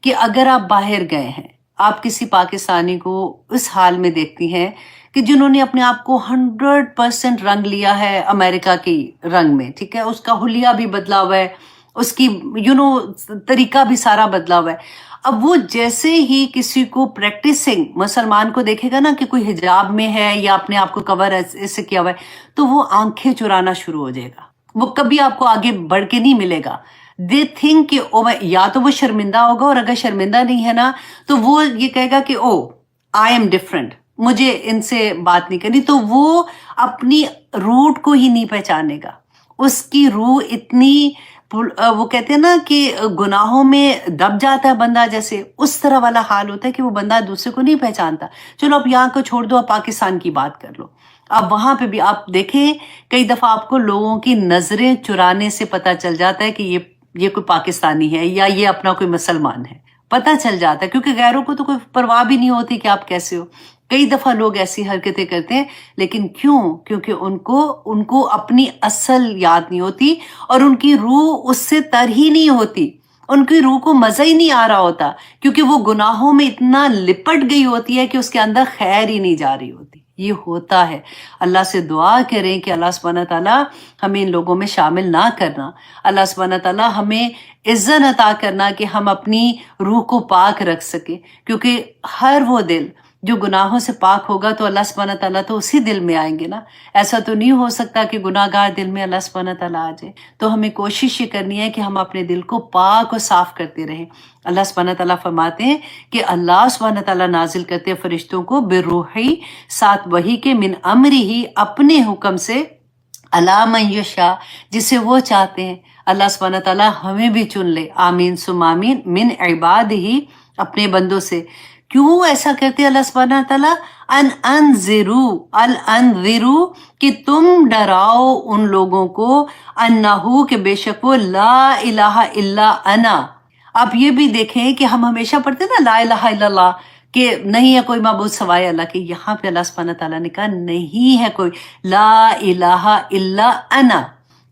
کہ اگر آپ باہر گئے ہیں، آپ کسی پاکستانی کو اس حال میں دیکھتی ہیں کہ جنہوں نے اپنے آپ کو 100% رنگ لیا ہے امریکہ کی رنگ میں، ٹھیک ہے، اس کا حلیہ بھی بدلا ہوا ہے، اس کی طریقہ بھی سارا بدلا ہوا ہے۔ اب وہ جیسے ہی کسی کو پریکٹسنگ مسلمان کو دیکھے گا نا کہ کوئی حجاب میں ہے یا اپنے آپ کو کور ایسے کیا ہوا ہے، تو وہ آنکھیں چرانا شروع ہو جائے گا، وہ کبھی آپ کو آگے بڑھ کے نہیں ملے گا۔ دے تھنک کہ یا تو وہ شرمندہ ہوگا، اور اگر شرمندہ نہیں ہے نا تو وہ یہ کہے گا کہ او آئی ایم ڈفرینٹ، مجھے ان سے بات نہیں کرنی، تو وہ اپنی روٹ کو ہی نہیں پہچانے گا۔ اس کی روح اتنی وہ کہتے ہیں نا کہ گناہوں میں دب جاتا ہے بندہ، جیسے اس طرح والا حال ہوتا ہے کہ وہ بندہ دوسرے کو نہیں پہچانتا۔ چلو اب یہاں کو چھوڑ دو، اب پاکستان کی بات کر لو، اب وہاں پہ بھی آپ دیکھیں کئی دفعہ آپ کو لوگوں کی نظریں چرانے سے پتہ چل جاتا ہے کہ یہ کوئی پاکستانی ہے یا یہ اپنا کوئی مسلمان ہے، پتہ چل جاتا ہے، کیونکہ غیروں کو تو کوئی پرواہ بھی نہیں ہوتی کہ آپ کیسے ہو۔ کئی دفعہ لوگ ایسی حرکتیں کرتے ہیں، لیکن کیوں؟ کیونکہ ان کو اپنی اصل یاد نہیں ہوتی، اور ان کی روح اس سے تر ہی نہیں ہوتی، ان کی روح کو مزہ ہی نہیں آ رہا ہوتا، کیونکہ وہ گناہوں میں اتنا لپٹ گئی ہوتی ہے کہ اس کے اندر خیر ہی نہیں جا رہی ہوتی۔ یہ ہوتا ہے۔ اللہ سے دعا کریں کہ اللہ سبحانہ تعالیٰ ہمیں ان لوگوں میں شامل نہ کرنا، اللہ سبحانہ تعالیٰ ہمیں عزت عطا کرنا کہ ہم اپنی روح کو پاک رکھ سکیں، کیونکہ ہر وہ دل جو گناہوں سے پاک ہوگا تو اللہ سبحانہ تعالیٰ تو اسی دل میں آئیں گے نا۔ ایسا تو نہیں ہو سکتا کہ گناہ گار دل میں اللہ سبحانہ تعالیٰ آ جائے۔ تو ہمیں کوشش یہ کرنی ہے کہ ہم اپنے دل کو پاک اور صاف کرتے رہیں۔ اللہ سبحانہ تعالیٰ فرماتے ہیں کہ اللہ سبحانہ تعالیٰ نازل کرتے ہیں فرشتوں کو بالروحی، ساتھ وحی کے، من امری ہی، اپنے حکم سے، علی من یشاء، جسے وہ چاہتے ہیں۔ اللہ سبحانہ تعالیٰ ہمیں بھی چن لے، آمین ثم آمین، من عباد ہی، اپنے بندوں سے۔ کیوں ایسا کرتے اللہ سبحانہ تعالیٰ؟ انذرو، کہ تم ڈراؤ ان لوگوں کو، انہو، کہ بے شک وہ، لا الہ الا انا۔ آپ یہ بھی دیکھیں کہ ہم ہمیشہ پڑھتے ہیں نا لا الہ الا اللہ، کہ نہیں ہے کوئی معبود سوائے اللہ کے، یہاں پہ اللہ سبحانہ تعالیٰ نے کہا نہیں ہے کوئی، لا الہ الا انا،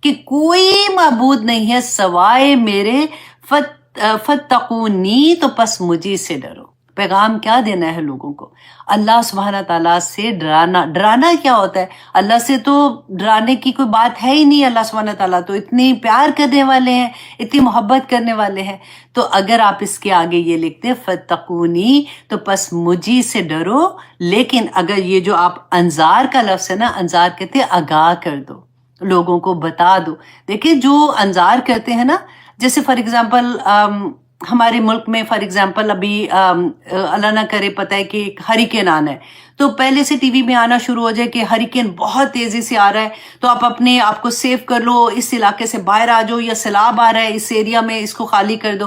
کہ کوئی معبود نہیں ہے سوائے میرے، فتقونی، تو پس مجھے سے ڈرو۔ پیغام کیا دینا ہے لوگوں کو؟ اللہ سبحانہ تعالیٰ سے ڈرانا۔ ڈرانا کیا ہوتا ہے؟ اللہ سے تو ڈرانے کی کوئی بات ہے ہی نہیں، اللہ سبحانہ تعالیٰ تو اتنی پیار کرنے والے ہیں، اتنی محبت کرنے والے ہیں۔ تو اگر آپ اس کے آگے یہ لکھتے فتقونی، تو پس مجھے سے ڈرو، لیکن اگر یہ جو آپ انذار کا لفظ ہے نا، انذار کہتے ہیں آگاہ کر دو، لوگوں کو بتا دو۔ دیکھیں جو انذار کرتے ہیں نا، جیسے فار ایگزامپل ہمارے ملک میں فار ایگزامپل ابھی اللہ نہ کرے پتہ ہے کہ ہریکین آنا ہے، تو پہلے سے ٹی وی میں آنا شروع ہو جائے کہ ہریکین بہت تیزی سے آ رہا ہے، تو آپ اپنے آپ کو سیو کر لو، اس علاقے سے باہر آ جاؤ، یا سیلاب آ رہا ہے اس ایریا میں، اس کو خالی کر دو۔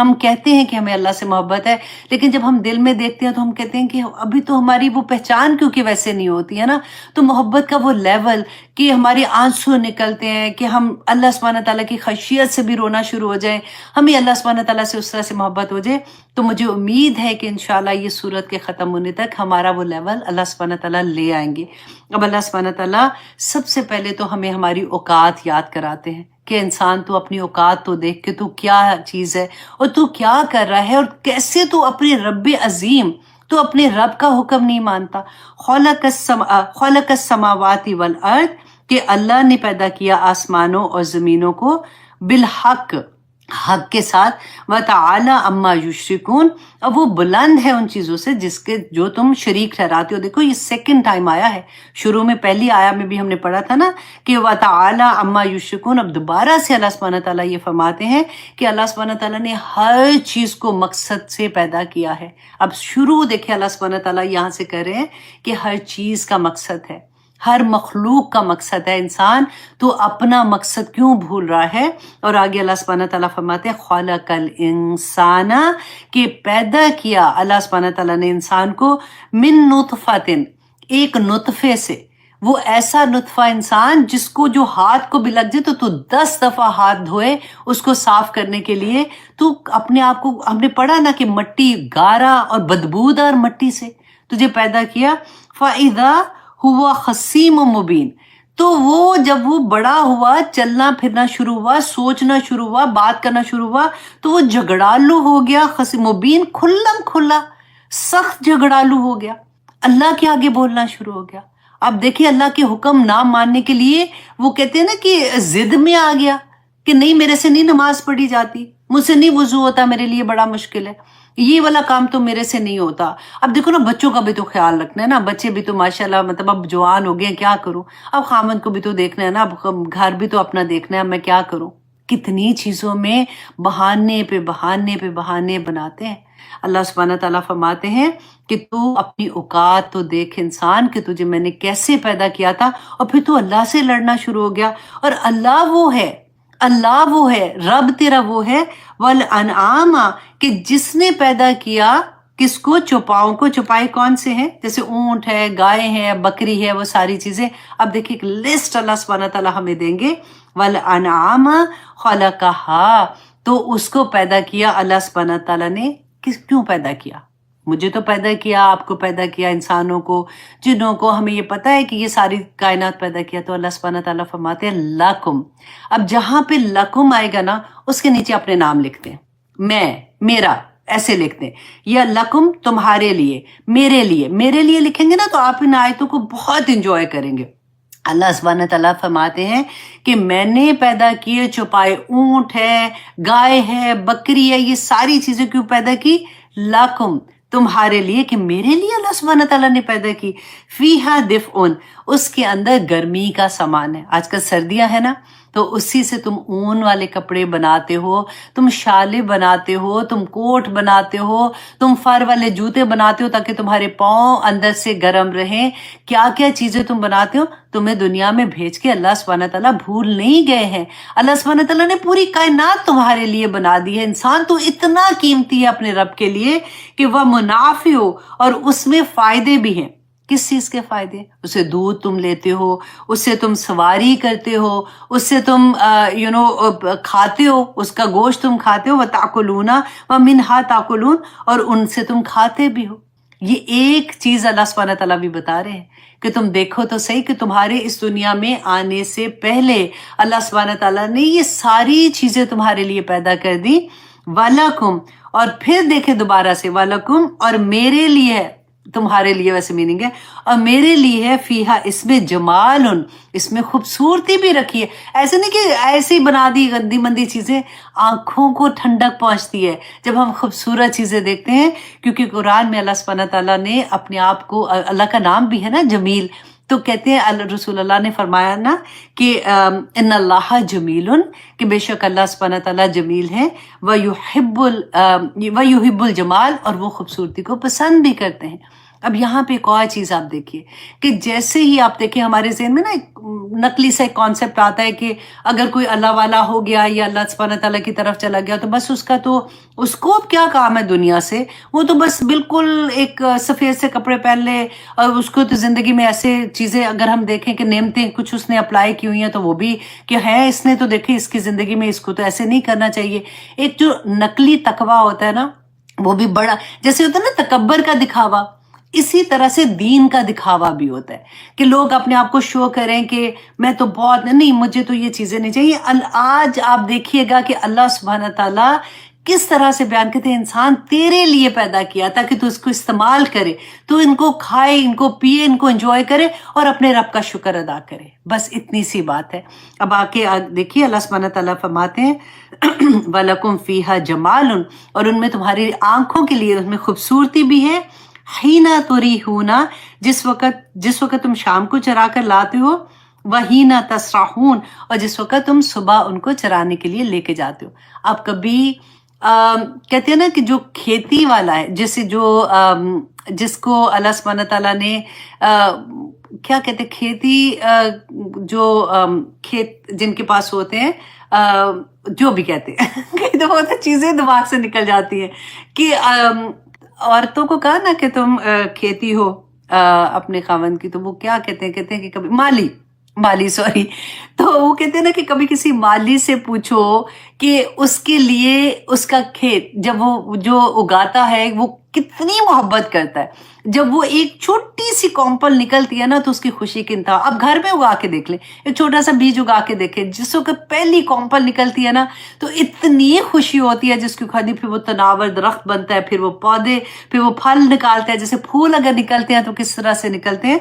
ہم کہتے ہیں کہ ہمیں اللہ سے محبت ہے، لیکن جب ہم دل میں دیکھتے ہیں تو ہم کہتے ہیں کہ ابھی تو ہماری وہ پہچان کیونکہ ویسے نہیں ہوتی ہے نا. تو محبت کا وہ لیول کہ ہماری آنسو نکلتے ہیں، کہ ہم اللہ سبحانہ تعالیٰ کی خشیت سے بھی رونا شروع ہو جائیں، ہمیں اللہ سبحانہ تعالیٰ سے اس طرح سے محبت ہو جائے. تو مجھے امید ہے کہ انشاءاللہ یہ صورت کے ختم ہونے تک ہمارا وہ لیول اللہ سبحانہ تعالیٰ لے آئیں گے. اب اللہ سبحانہ تعالیٰ سب سے پہلے تو ہمیں ہماری اوقات یاد کراتے ہیں کہ انسان تو اپنی اوقات تو دیکھ کہ تو کیا چیز ہے اور تو کیا کر رہا ہے، اور کیسے تو اپنے رب عظیم، تو اپنے رب کا حکم نہیں مانتا. خلق السماوات والارض، کہ اللہ نے پیدا کیا آسمانوں اور زمینوں کو، بالحق، حق کے ساتھ، وتعالی عما یشرکون، اب وہ بلند ہے ان چیزوں سے جو تم شریک ٹھہراتے ہو. دیکھو یہ سیکنڈ ٹائم آیا ہے، شروع میں پہلی آیا میں بھی ہم نے پڑھا تھا نا کہ وتعالی عما یشرکون. اب دوبارہ سے اللہ سبحانہ تعالیٰ یہ فرماتے ہیں کہ اللہ سبحانہ تعالیٰ نے ہر چیز کو مقصد سے پیدا کیا ہے. اب شروع دیکھیں اللہ سبحانہ تعالیٰ یہاں سے کر رہے ہیں کہ ہر چیز کا مقصد ہے، ہر مخلوق کا مقصد ہے. انسان تو اپنا مقصد کیوں بھول رہا ہے؟ اور آگے اللہ سبحانہ تعالیٰ فرماتے ہیں خلق الانسان، کہ پیدا کیا اللہ سبحانہ تعالیٰ نے انسان کو من نطفۃ، ایک نطفے سے. وہ ایسا نطفہ انسان جس کو جو ہاتھ کو بھی لگ جائے تو 10 دفعہ ہاتھ دھوئے اس کو صاف کرنے کے لیے. تو اپنے آپ کو ہم نے پڑھا نا کہ مٹی، گارا اور بدبودار مٹی سے تجھے پیدا کیا. فَإِذَا ہوا خصیم و مبین، تو وہ جب وہ بڑا ہوا، چلنا پھرنا شروع ہوا، سوچنا شروع ہوا، بات کرنا شروع ہوا، تو وہ جھگڑالو ہو گیا. خصیم مبین، کھلم کھلا سخت جھگڑالو ہو گیا، اللہ کے آگے بولنا شروع ہو گیا. اب دیکھیں اللہ کے حکم نہ ماننے کے لیے وہ کہتے ہیں نا کہ ضد میں آ گیا کہ نہیں میرے سے نہیں نماز پڑھی جاتی، مجھ سے نہیں وضو ہوتا، میرے لیے بڑا مشکل ہے، یہ والا کام تو میرے سے نہیں ہوتا. اب دیکھو نا بچوں کا بھی تو خیال رکھنا ہے نا، بچے بھی تو ماشاءاللہ مطلب اب جوان ہو گئے ہیں، کیا کروں، اب خامند کو بھی تو دیکھنا ہے نا، اب گھر بھی تو اپنا دیکھنا ہے، میں کیا کروں. کتنی چیزوں میں بہانے پہ بہانے پہ بہانے بناتے ہیں. اللہ سبحانہ تعالیٰ فرماتے ہیں کہ تو اپنی اوقات تو دیکھ انسان، کہ تجھے میں نے کیسے پیدا کیا تھا، اور پھر تو اللہ سے لڑنا شروع ہو گیا. اور اللہ وہ ہے رب تیرا وہ ہے، والانعام، کہ جس نے پیدا کیا کس کو؟ چوپاؤں کو. چوپائے کون سے ہیں؟ جیسے اونٹ ہے، گائے ہے، بکری ہے، وہ ساری چیزیں. اب دیکھیں ایک لسٹ اللہ سبحانہ تعالیٰ ہمیں دیں گے. والانعام خلقہا، تو اس کو پیدا کیا اللہ سبحانہ تعالیٰ نے. کیوں پیدا کیا؟ مجھے تو پیدا کیا، آپ کو پیدا کیا، انسانوں کو، جنوں کو، ہمیں یہ پتہ ہے کہ یہ ساری کائنات پیدا کیا. تو اللہ سبحانہ تعالیٰ فرماتے ہیں لکم. اب جہاں پہ لکم آئے گا نا اس کے نیچے اپنے نام لکھتے ہیں، میں، میرا، ایسے لکھتے ہیں، یا لکم تمہارے لیے، میرے لیے لکھیں گے نا تو آپ ان آیتوں کو بہت انجوائے کریں گے. اللہ سبحانہ تعالیٰ فرماتے ہیں کہ میں نے پیدا کیے چوپائے، اونٹ ہے، گائے ہے، بکری ہے، یہ ساری چیزیں کیوں پیدا کی؟ لکم، تمہارے لیے، کہ میرے لیے اللہ سبحانہ تعالیٰ نے پیدا کی. فیہا دفء، اس کے اندر گرمی کا سامان ہے. آج کل سردیاں ہیں نا، تو اسی سے تم اون والے کپڑے بناتے ہو، تم شالیں بناتے ہو، تم کوٹ بناتے ہو، تم فر والے جوتے بناتے ہو تاکہ تمہارے پاؤں اندر سے گرم رہیں. کیا کیا چیزیں تم بناتے ہو. تمہیں دنیا میں بھیج کے اللہ سبحانہ تعالیٰ بھول نہیں گئے ہیں. اللہ سبحانہ تعالیٰ نے پوری کائنات تمہارے لیے بنا دی ہے. انسان تو اتنا قیمتی ہے اپنے رب کے لیے کہ وہ منافع ہو، اور اس میں فائدے بھی ہیں. کس چیز کے فائدے؟ اسے دودھ تم لیتے ہو، اس سے تم سواری کرتے ہو، اس سے تم کھاتے ہو، اس کا گوشت تم کھاتے ہو. وَتَأْكُلُونَ وَمِنْهَا تَأْكُلُونَ، اور ان سے تم کھاتے بھی ہو. یہ ایک چیز اللہ سبحانہ تعالیٰ بھی بتا رہے ہیں کہ تم دیکھو تو صحیح کہ تمہارے اس دنیا میں آنے سے پہلے اللہ سبحانہ تعالیٰ نے یہ ساری چیزیں تمہارے لیے پیدا کر دی. وَلَكُمْ، اور پھر دیکھیں دوبارہ سے وَلَكُمْ، اور میرے لیے ہے، تمہارے لیے ویسے میننگ ہے، اور میرے لیے ہے، فیہا، اس میں جمال، اس میں خوبصورتی بھی رکھی ہے. ایسے نہیں کہ ایسے ہی بنا دی گندی مندی چیزیں. آنکھوں کو ٹھنڈک پہنچتی ہے جب ہم خوبصورت چیزیں دیکھتے ہیں، کیونکہ قرآن میں اللہ سبحانہ تعالیٰ نے اپنے آپ کو، اللہ کا نام بھی ہے نا جمیل، تو کہتے ہیں رسول اللہ نے فرمایا نا کہ ان اللہ جمیل، کہ بے شک اللہ سبحانہ تعالیٰ جمیل ہیں، وَيُحِبُّ الجمال، اور وہ خوبصورتی کو پسند بھی کرتے ہیں. اب یہاں پہ ایک اور چیز آپ دیکھیے کہ جیسے ہی آپ دیکھیں ہمارے ذہن میں نا ایک نقلی سا ایک کانسیپٹ آتا ہے کہ اگر کوئی اللہ والا ہو گیا یا اللہ سبحانہ تعالیٰ کی طرف چلا گیا تو بس اس کا تو اس کو اب کیا کام ہے دنیا سے، وہ تو بس بالکل ایک سفید سے کپڑے پہن لے، اور اس کو تو زندگی میں ایسے چیزیں اگر ہم دیکھیں کہ نعمتیں کچھ اس نے اپلائی کی ہوئی ہیں تو وہ بھی کہ ہے اس نے تو دیکھیں اس کی زندگی میں اس کو تو ایسے نہیں کرنا چاہیے. ایک جو نقلی تقویٰ ہوتا ہے نا وہ بھی بڑا، جیسے ہوتا ہے نا تکبر کا دکھاوا، اسی طرح سے دین کا دکھاوا بھی ہوتا ہے کہ لوگ اپنے آپ کو شو کریں کہ میں تو بہت نہیں، مجھے تو یہ چیزیں نہیں چاہیے. آج آپ دیکھیے گا کہ اللہ سبحانہ تعالیٰ کس طرح سے بیان کرتے ہیں انسان تیرے لیے پیدا کیا تاکہ تو اس کو استعمال کرے، تو ان کو کھائے، ان کو پیے، ان کو انجوائے کرے اور اپنے رب کا شکر ادا کرے. بس اتنی سی بات ہے. اب آگے دیکھیے اللہ سبحانہ تعالیٰ فرماتے ہیں وَلَكُمْ فِيهَا جَمَالٌ، اور ان میں تمہاری آنکھوں کے لیے ان میں خوبصورتی بھی ہے. حِينَ تُرِيحُونَ، جس وقت تم شام کو چرا کر لاتے ہو، وَحِينَ تَسْرَحُونَ، اور جس وقت تم صبح ان کو چرانے کے لیے لے کے جاتے ہو. اب کبھی کہتے ہیں نا کہ جو کھیتی والا ہے، جس کو اللہ سبحانہ تعالیٰ نے کیا کہتے ہیں کھیتی، جو کھیت جن کے پاس ہوتے ہیں، جو بھی کہتے ہیں کئی دفعہ ہوتا ہے چیزیں دماغ سے نکل جاتی ہیں کہ عورتوں کو کہا نا کہ تم کھیتی ہو اپنے خاوند کی، تو وہ کیا کہتے ہیں کہ کبھی مالی سوری، تو وہ کہتے ہیں نا کہ کبھی کسی مالی سے پوچھو کہ اس کے لیے اس کا کھیت جب وہ جو اگاتا ہے وہ کتنی محبت کرتا ہے. جب وہ ایک چھوٹی سی کونپل نکلتی ہے نا تو اس کی خوشی کی انتہا. اب گھر میں اگا کے دیکھ لیں، ایک چھوٹا سا بیج اگا کے دیکھیں، جس کو پہلی کونپل نکلتی ہے نا تو اتنی خوشی ہوتی ہے جس کی کھدی، پھر وہ تناور درخت بنتا ہے، پھر وہ پودے، پھر وہ پھل نکالتا ہے. جیسے پھول اگر نکلتے ہیں تو کس طرح سے نکلتے ہیں.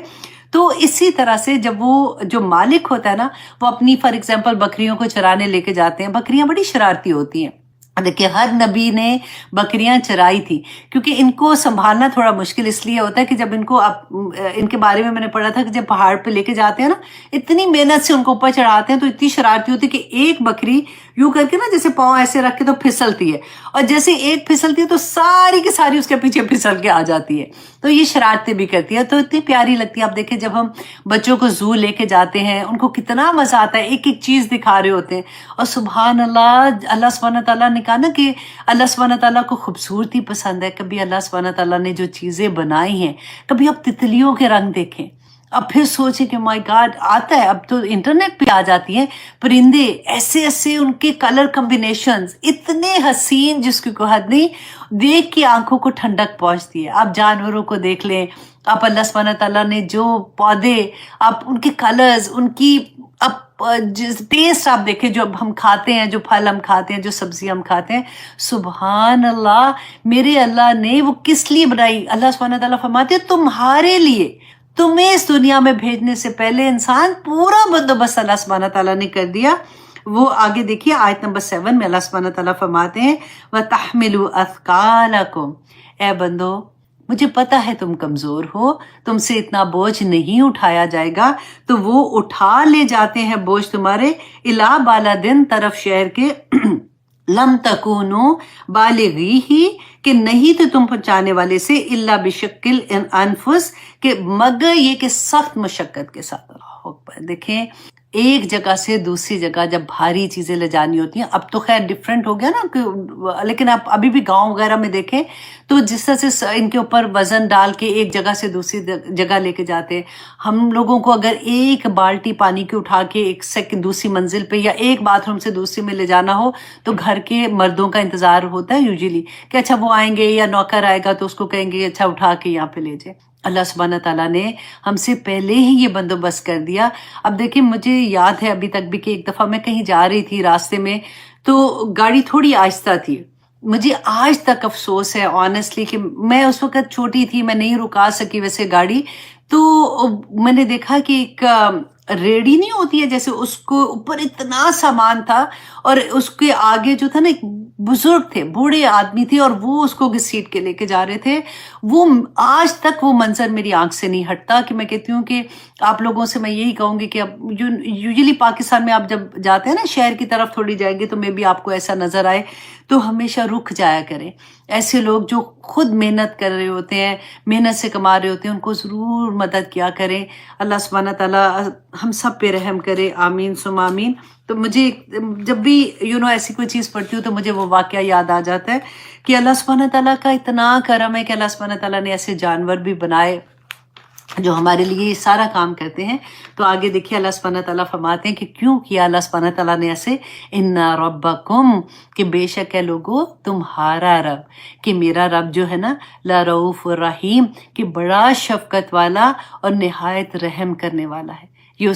تو اسی طرح سے جب وہ جو مالک ہوتا ہے نا وہ اپنی فار ایگزامپل بکریوں کو چرانے لے کے جاتے ہیں. بکریاں بڑی شرارتی ہوتی ہیں. دیکھیے ہر نبی نے بکریاں چرائی تھی کیونکہ ان کو سنبھالنا تھوڑا مشکل اس لیے ہوتا ہے کہ جب ان کے بارے میں نے پڑھا تھا کہ جب پہاڑ پہ لے کے جاتے ہیں نا اتنی محنت سے ان کو اوپر چڑھاتے ہیں تو اتنی شرارتی ہوتی ہے کہ ایک بکری یوں کر کے نا جیسے پاؤں ایسے رکھ کے تو پھسلتی ہے، اور جیسے ایک پھسلتی ہے تو ساری کی ساری اس کے پیچھے پھسل کے آ جاتی ہے. تو یہ شرارتیں بھی کرتی ہے، تو اتنی پیاری لگتی ہے. آپ دیکھیں جب ہم بچوں کو زو لے کے جاتے ہیں ان کو کتنا مزہ آتا ہے، ایک ایک چیز دکھا رہے ہوتے ہیں. اور سبحان اللہ سبحانہ تعالیٰ نے کہا نا کہ اللہ سبحانہ تعالیٰ کو خوبصورتی پسند ہے. کبھی اللہ سبحانہ تعالیٰ نے جو چیزیں بنائی ہیں، کبھی آپ تتلیوں کے رنگ دیکھیں، اب پھر سوچیں کہ مائی گاڈ آتا ہے، اب تو انٹرنیٹ پہ آ جاتی ہیں پرندے ایسے ایسے، ان کے کلر کمبینیشنز اتنے حسین جس کی کوئی حد نہیں، دیکھ کے آنکھوں کو ٹھنڈک پہنچتی ہے. آپ جانوروں کو دیکھ لیں، آپ اللہ سبحانہ تعالیٰ نے جو پودے، آپ ان کے کلرز، ان کی ٹیسٹ آپ دیکھیں، جو ہم کھاتے ہیں، جو پھل ہم کھاتے ہیں، جو سبزی ہم کھاتے ہیں، سبحان اللہ میرے اللہ نے وہ کس لیے بنائی. اللہ سبحانہ تعالیٰ فرماتے ہیں تمہارے لیے، تمہیں اس دنیا میں بھیجنے سے پہلے انسان پورا بندوبست اللہ سبحانہ تعالیٰ نے کر دیا. وہ آگے دیکھیے آیت نمبر 7 میں اللہ سبحانہ تعالیٰ فرماتے ہیں وَتَحْمِلُوا أَثْقَالَكُمْ، اے بندو مجھے پتہ ہے تم کمزور ہو، تم سے اتنا بوجھ نہیں اٹھایا جائے گا، تو وہ اٹھا لے جاتے ہیں بوجھ تمہارے الا بالدن، طرف شہر کے لم تکونو بالغی ہی، کہ نہیں تو تم پہنچانے والے سے الا بشکل انفس، کہ مگر یہ کہ سخت مشقت کے ساتھ. اللہ اکبر. دیکھیں ایک جگہ سے دوسری جگہ جب بھاری چیزیں لے جانی ہوتی ہیں، اب تو خیر ڈیفرنٹ ہو گیا نا، لیکن آپ ابھی بھی گاؤں وغیرہ میں دیکھیں تو جس طرح سے ان کے اوپر وزن ڈال کے ایک جگہ سے دوسری جگہ لے کے جاتے ہیں. ہم لوگوں کو اگر ایک بالٹی پانی کی اٹھا کے ایک سیکنڈ دوسری منزل پہ یا ایک باتھ روم سے دوسری میں لے جانا ہو تو گھر کے مردوں کا انتظار ہوتا ہے یوزلی کہ اچھا وہ آئیں گے یا نوکر آئے گا تو اس کو کہیں گے اچھا اٹھا کے یہاں پہ لے جائے. اللہ سبحانہ تعالیٰ نے ہم سے پہلے ہی یہ بندوبست کر دیا. اب دیکھیں مجھے یاد ہے ابھی تک بھی کہ ایک دفعہ میں کہیں جا رہی تھی راستے میں تو گاڑی تھوڑی آہستہ تھی. مجھے آج تک افسوس ہے آنیسٹلی کہ میں اس وقت چھوٹی تھی، میں نہیں رکا سکی ویسے گاڑی. تو میں نے دیکھا کہ ایک ریڑھی نہیں ہوتی ہے جیسے، اس کو اوپر اتنا سامان تھا اور اس کے آگے جو تھا نا ایک بزرگ تھے، بوڑھے آدمی تھے اور وہ اس کو گھسیٹ کے لے کے جا رہے تھے. وہ آج تک وہ منظر میری آنکھ سے نہیں ہٹتا کہ میں کہتی ہوں کہ آپ لوگوں سے میں یہی کہوں گی کہ اب یوزلی پاکستان میں آپ جب جاتے ہیں نا شہر کی طرف تھوڑی جائیں گے تو میں بھی آپ کو ایسا نظر آئے تو ہمیشہ رک جایا کریں. ایسے لوگ جو خود محنت کر رہے ہوتے ہیں، محنت سے کما رہے ہوتے ہیں، ان کو ضرور مدد کیا کریں. اللہ سبحانہ تعالیٰ ہم سب پہ رحم کرے، آمین ثم آمین. تو مجھے جب بھی ایسی کوئی چیز پڑھتی ہوں تو مجھے وہ واقعہ یاد آ جاتا ہے کہ اللہ سبحانہ تعالیٰ کا اتنا کرم ہے کہ اللہ سبحانہ تعالیٰ نے ایسے جانور بھی بنائے جو ہمارے لیے یہ سارا کام کرتے ہیں. تو آگے دیکھیے اللہ سبحانہ تعالیٰ فرماتے ہیں کہ کیوں کیا اللہ سبحانہ تعالیٰ نے ایسے، ان ربکم، کہ بے شک ہے لوگو تمہارا رب، کہ میرا رب جو ہے نا، لا رؤوف الرحیم، کہ بڑا شفقت والا اور نہایت رحم کرنے والا ہے. یہ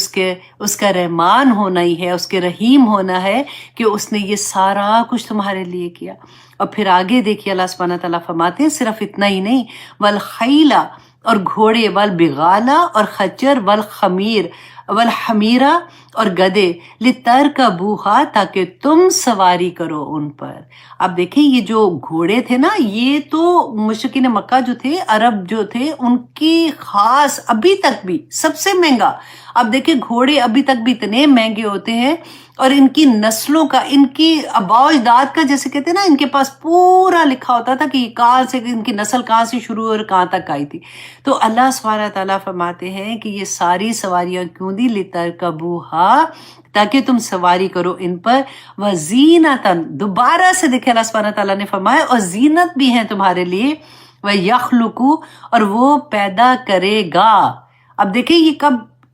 اس کا رحمان ہونا ہی ہے، اس کے رحیم ہونا ہے کہ اس نے یہ سارا کچھ تمہارے لیے کیا. اور پھر آگے دیکھیے اللہ سبحانہ تعالیٰ فرماتے ہیں صرف اتنا ہی نہیں، والخیلا، اور گھوڑے، والبغالا، اور خچر، والخمیر، والحمیرہ، اور گدے، لترکبوہا، تاکہ تم سواری کرو ان پر. اب دیکھیں یہ جو گھوڑے تھے نا، یہ تو مشرکین مکہ جو تھے، عرب جو تھے، ان کی خاص ابھی تک بھی سب سے مہنگا. اب دیکھیں گھوڑے ابھی تک بھی اتنے مہنگے ہوتے ہیں، اور ان کی نسلوں کا، ان کی آباء و اجداد کا، جیسے کہتے ہیں نا، ان کے پاس پورا لکھا ہوتا تھا کہ یہ کہاں سے، ان کی نسل کہاں سے شروع اور کہاں تک آئی تھی. تو اللہ سبحانہ تعالیٰ فرماتے ہیں کہ یہ ساری سواریاں کیوں دی، لترکبوہا، تاکہ تم سواری کرو ان پر، وزینتاً، دوبارہ سے دیکھیں اللہ سبحانہ تعالیٰ نے فرمایا اور زینت بھی ہیں تمہارے لیے، ویخلقو، اور وہ پیدا کرے گا. اب دیکھیں یہ کب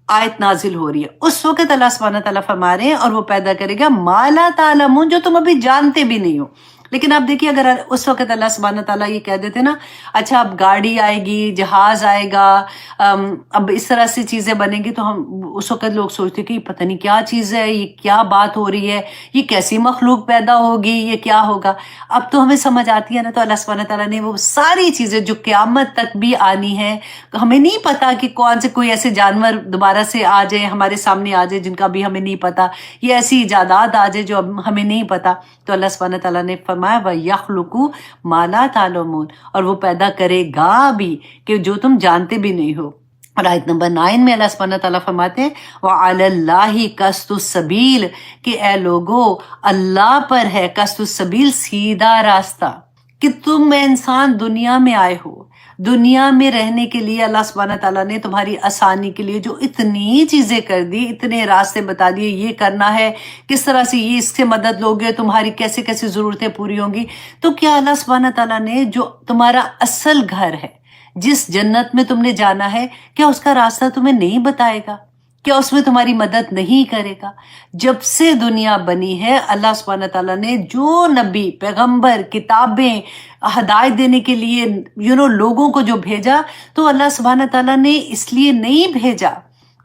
آیت نازل ہو رہی ہے؟ اس وقت اللہ سبحانہ تعالیٰ فرما رہے ہیں اور وہ پیدا کرے گا ما لا تعلمون، جو تم ابھی جانتے بھی نہیں ہو. لیکن آپ دیکھیے اگر اس وقت اللہ سبحانہ تعالیٰ یہ کہہ دیتے نا، اچھا اب گاڑی آئے گی، جہاز آئے گا، اب اس طرح سے چیزیں بنیں گی، تو ہم اس وقت لوگ سوچتے کہ یہ پتہ نہیں کیا چیز ہے، یہ کیا بات ہو رہی ہے، یہ کیسی مخلوق پیدا ہوگی، یہ کیا ہوگا. اب تو ہمیں سمجھ آتی ہے نا. تو اللہ سبحانہ تعالیٰ نے وہ ساری چیزیں جو قیامت تک بھی آنی ہیں، ہمیں نہیں پتا کہ کون سے کوئی ایسے جانور دوبارہ سے آ جائیں، ہمارے سامنے آ جائیں جن کا بھی ہمیں نہیں پتا، یہ ایسی ایجادات آ جائیں جو اب ہمیں نہیں پتا. تو اللہ سبحانہ تعالیٰ نے فرمایا وَيَخْلُقُ مَا لَا تَعْلَمُونَ، اور وہ پیدا کرے گا بھی کہ جو تم جانتے بھی نہیں ہو. اور آیت نمبر 9 میں اللہ سبحانہ تعالیٰ فرماتے ہیں وَعَلَى اللَّهِ قَصْدُ السَّبِيلِ، کہ اے لوگو اللہ پر ہے قصد السبیل، سیدھا راستہ. کہ تم انسان دنیا میں آئے ہو، دنیا میں رہنے کے لیے اللہ سبحانہ تعالیٰ نے تمہاری آسانی کے لیے جو اتنی چیزیں کر دی، اتنے راستے بتا دیے، یہ کرنا ہے، کس طرح سے یہ اس سے مدد لوگے، تمہاری کیسے کیسے ضرورتیں پوری ہوں گی. تو کیا اللہ سبحانہ تعالیٰ نے جو تمہارا اصل گھر ہے، جس جنت میں تم نے جانا ہے، کیا اس کا راستہ تمہیں نہیں بتائے گا؟ کیا اس میں تمہاری مدد نہیں کرے گا؟ جب سے دنیا بنی ہے اللہ سبحانہ تعالیٰ نے جو نبی، پیغمبر، کتابیں، ہدایت دینے کے لیے لوگوں کو جو بھیجا، تو اللہ سبحانہ تعالیٰ نے اس لیے نہیں بھیجا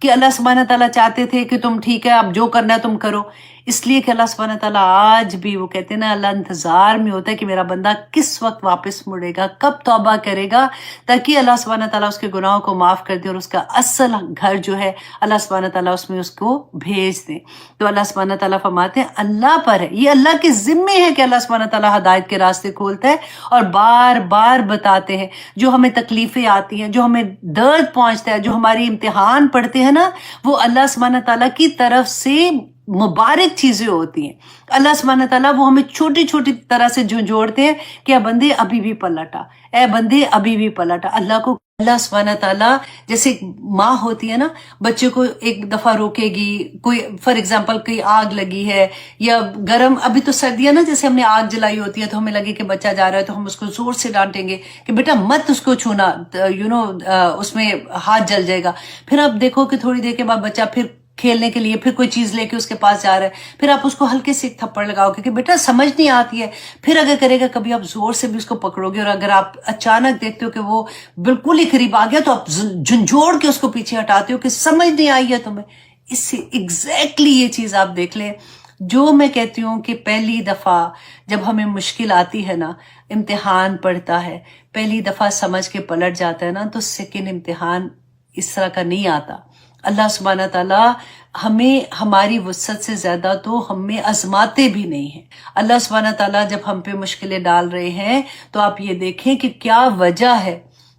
کہ اللہ سبحانہ تعالیٰ چاہتے تھے کہ تم ٹھیک ہے اب جو کرنا ہے تم کرو. اس لیے کہ اللہ سبحانہ تعالیٰ آج بھی، وہ کہتے ہیں نا، اللہ انتظار میں ہوتا ہے کہ میرا بندہ کس وقت واپس مڑے گا، کب توبہ کرے گا، تاکہ اللہ سبحانہ تعالیٰ اس کے گناہوں کو معاف کر دے اور اس کا اصل گھر جو ہے اللہ سبحانہ تعالیٰ اس میں اس کو بھیج دے. تو اللہ سبحانہ تعالیٰ فرماتے ہیں اللہ پر ہے، یہ اللہ کے ذمے ہے کہ اللہ سبحانہ تعالیٰ ہدایت کے راستے کھولتا ہے اور بار بار بتاتے ہیں. جو ہمیں تکلیفیں آتی ہیں، جو ہمیں درد پہنچتا ہے، جو ہماری امتحان پڑھتے ہیں نا، وہ اللہ سبحانہ تعالیٰ کی طرف سے مبارک چیزیں ہوتی ہیں. اللہ سبحانہ تعالیٰ وہ ہمیں چھوٹی چھوٹی طرح سے جوڑتے ہیں کہ اے بندے ابھی بھی پلٹا، اے بندے ابھی بھی پلٹا. اللہ سبحانہ تعالیٰ جیسے ماں ہوتی ہے نا، بچے کو ایک دفعہ روکے گی، کوئی فار ایگزامپل کوئی آگ لگی ہے یا گرم، ابھی تو سردیاں نا، جیسے ہم نے آگ جلائی ہوتی ہے تو ہمیں لگے کہ بچہ جا رہا ہے تو ہم اس کو زور سے ڈانٹیں گے کہ بیٹا مت اس کو چھونا، اس میں ہاتھ جل جائے گا. پھر آپ دیکھو کہ تھوڑی دیر کے بعد بچہ پھر کھیلنے کے لیے پھر کوئی چیز لے کے اس کے پاس جا رہا ہے، پھر آپ اس کو ہلکے سے ایک تھپڑ لگاؤ گے کہ بیٹا سمجھ نہیں آتی ہے. پھر اگر کرے گا کبھی آپ زور سے بھی اس کو پکڑو گے، اور اگر آپ اچانک دیکھتے ہو کہ وہ بالکل ہی قریب آ گیا تو آپ جھنجھوڑ کے اس کو پیچھے ہٹاتے ہو کہ سمجھ نہیں آئی ہے تمہیں. اس سے ایگزیکٹلی یہ چیز آپ دیکھ لیں جو میں کہتی ہوں کہ پہلی دفعہ جب ہمیں مشکل آتی ہے نا، امتحان پڑتا ہے، پہلی دفعہ سمجھ کے پلٹ جاتا ہے نا، تو سیکنڈ امتحان اس طرح کا نہیں آتا. اللہ سبحانہ تعالیٰ ہمیں ہماری وسعت سے زیادہ تو ہمیں آزماتے بھی نہیں ہیں. اللہ سبحانہ تعالیٰ جب ہم پہ مشکلیں ڈال رہے ہیں تو آپ یہ دیکھیں کہ کیا وجہ ہے.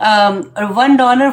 $1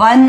1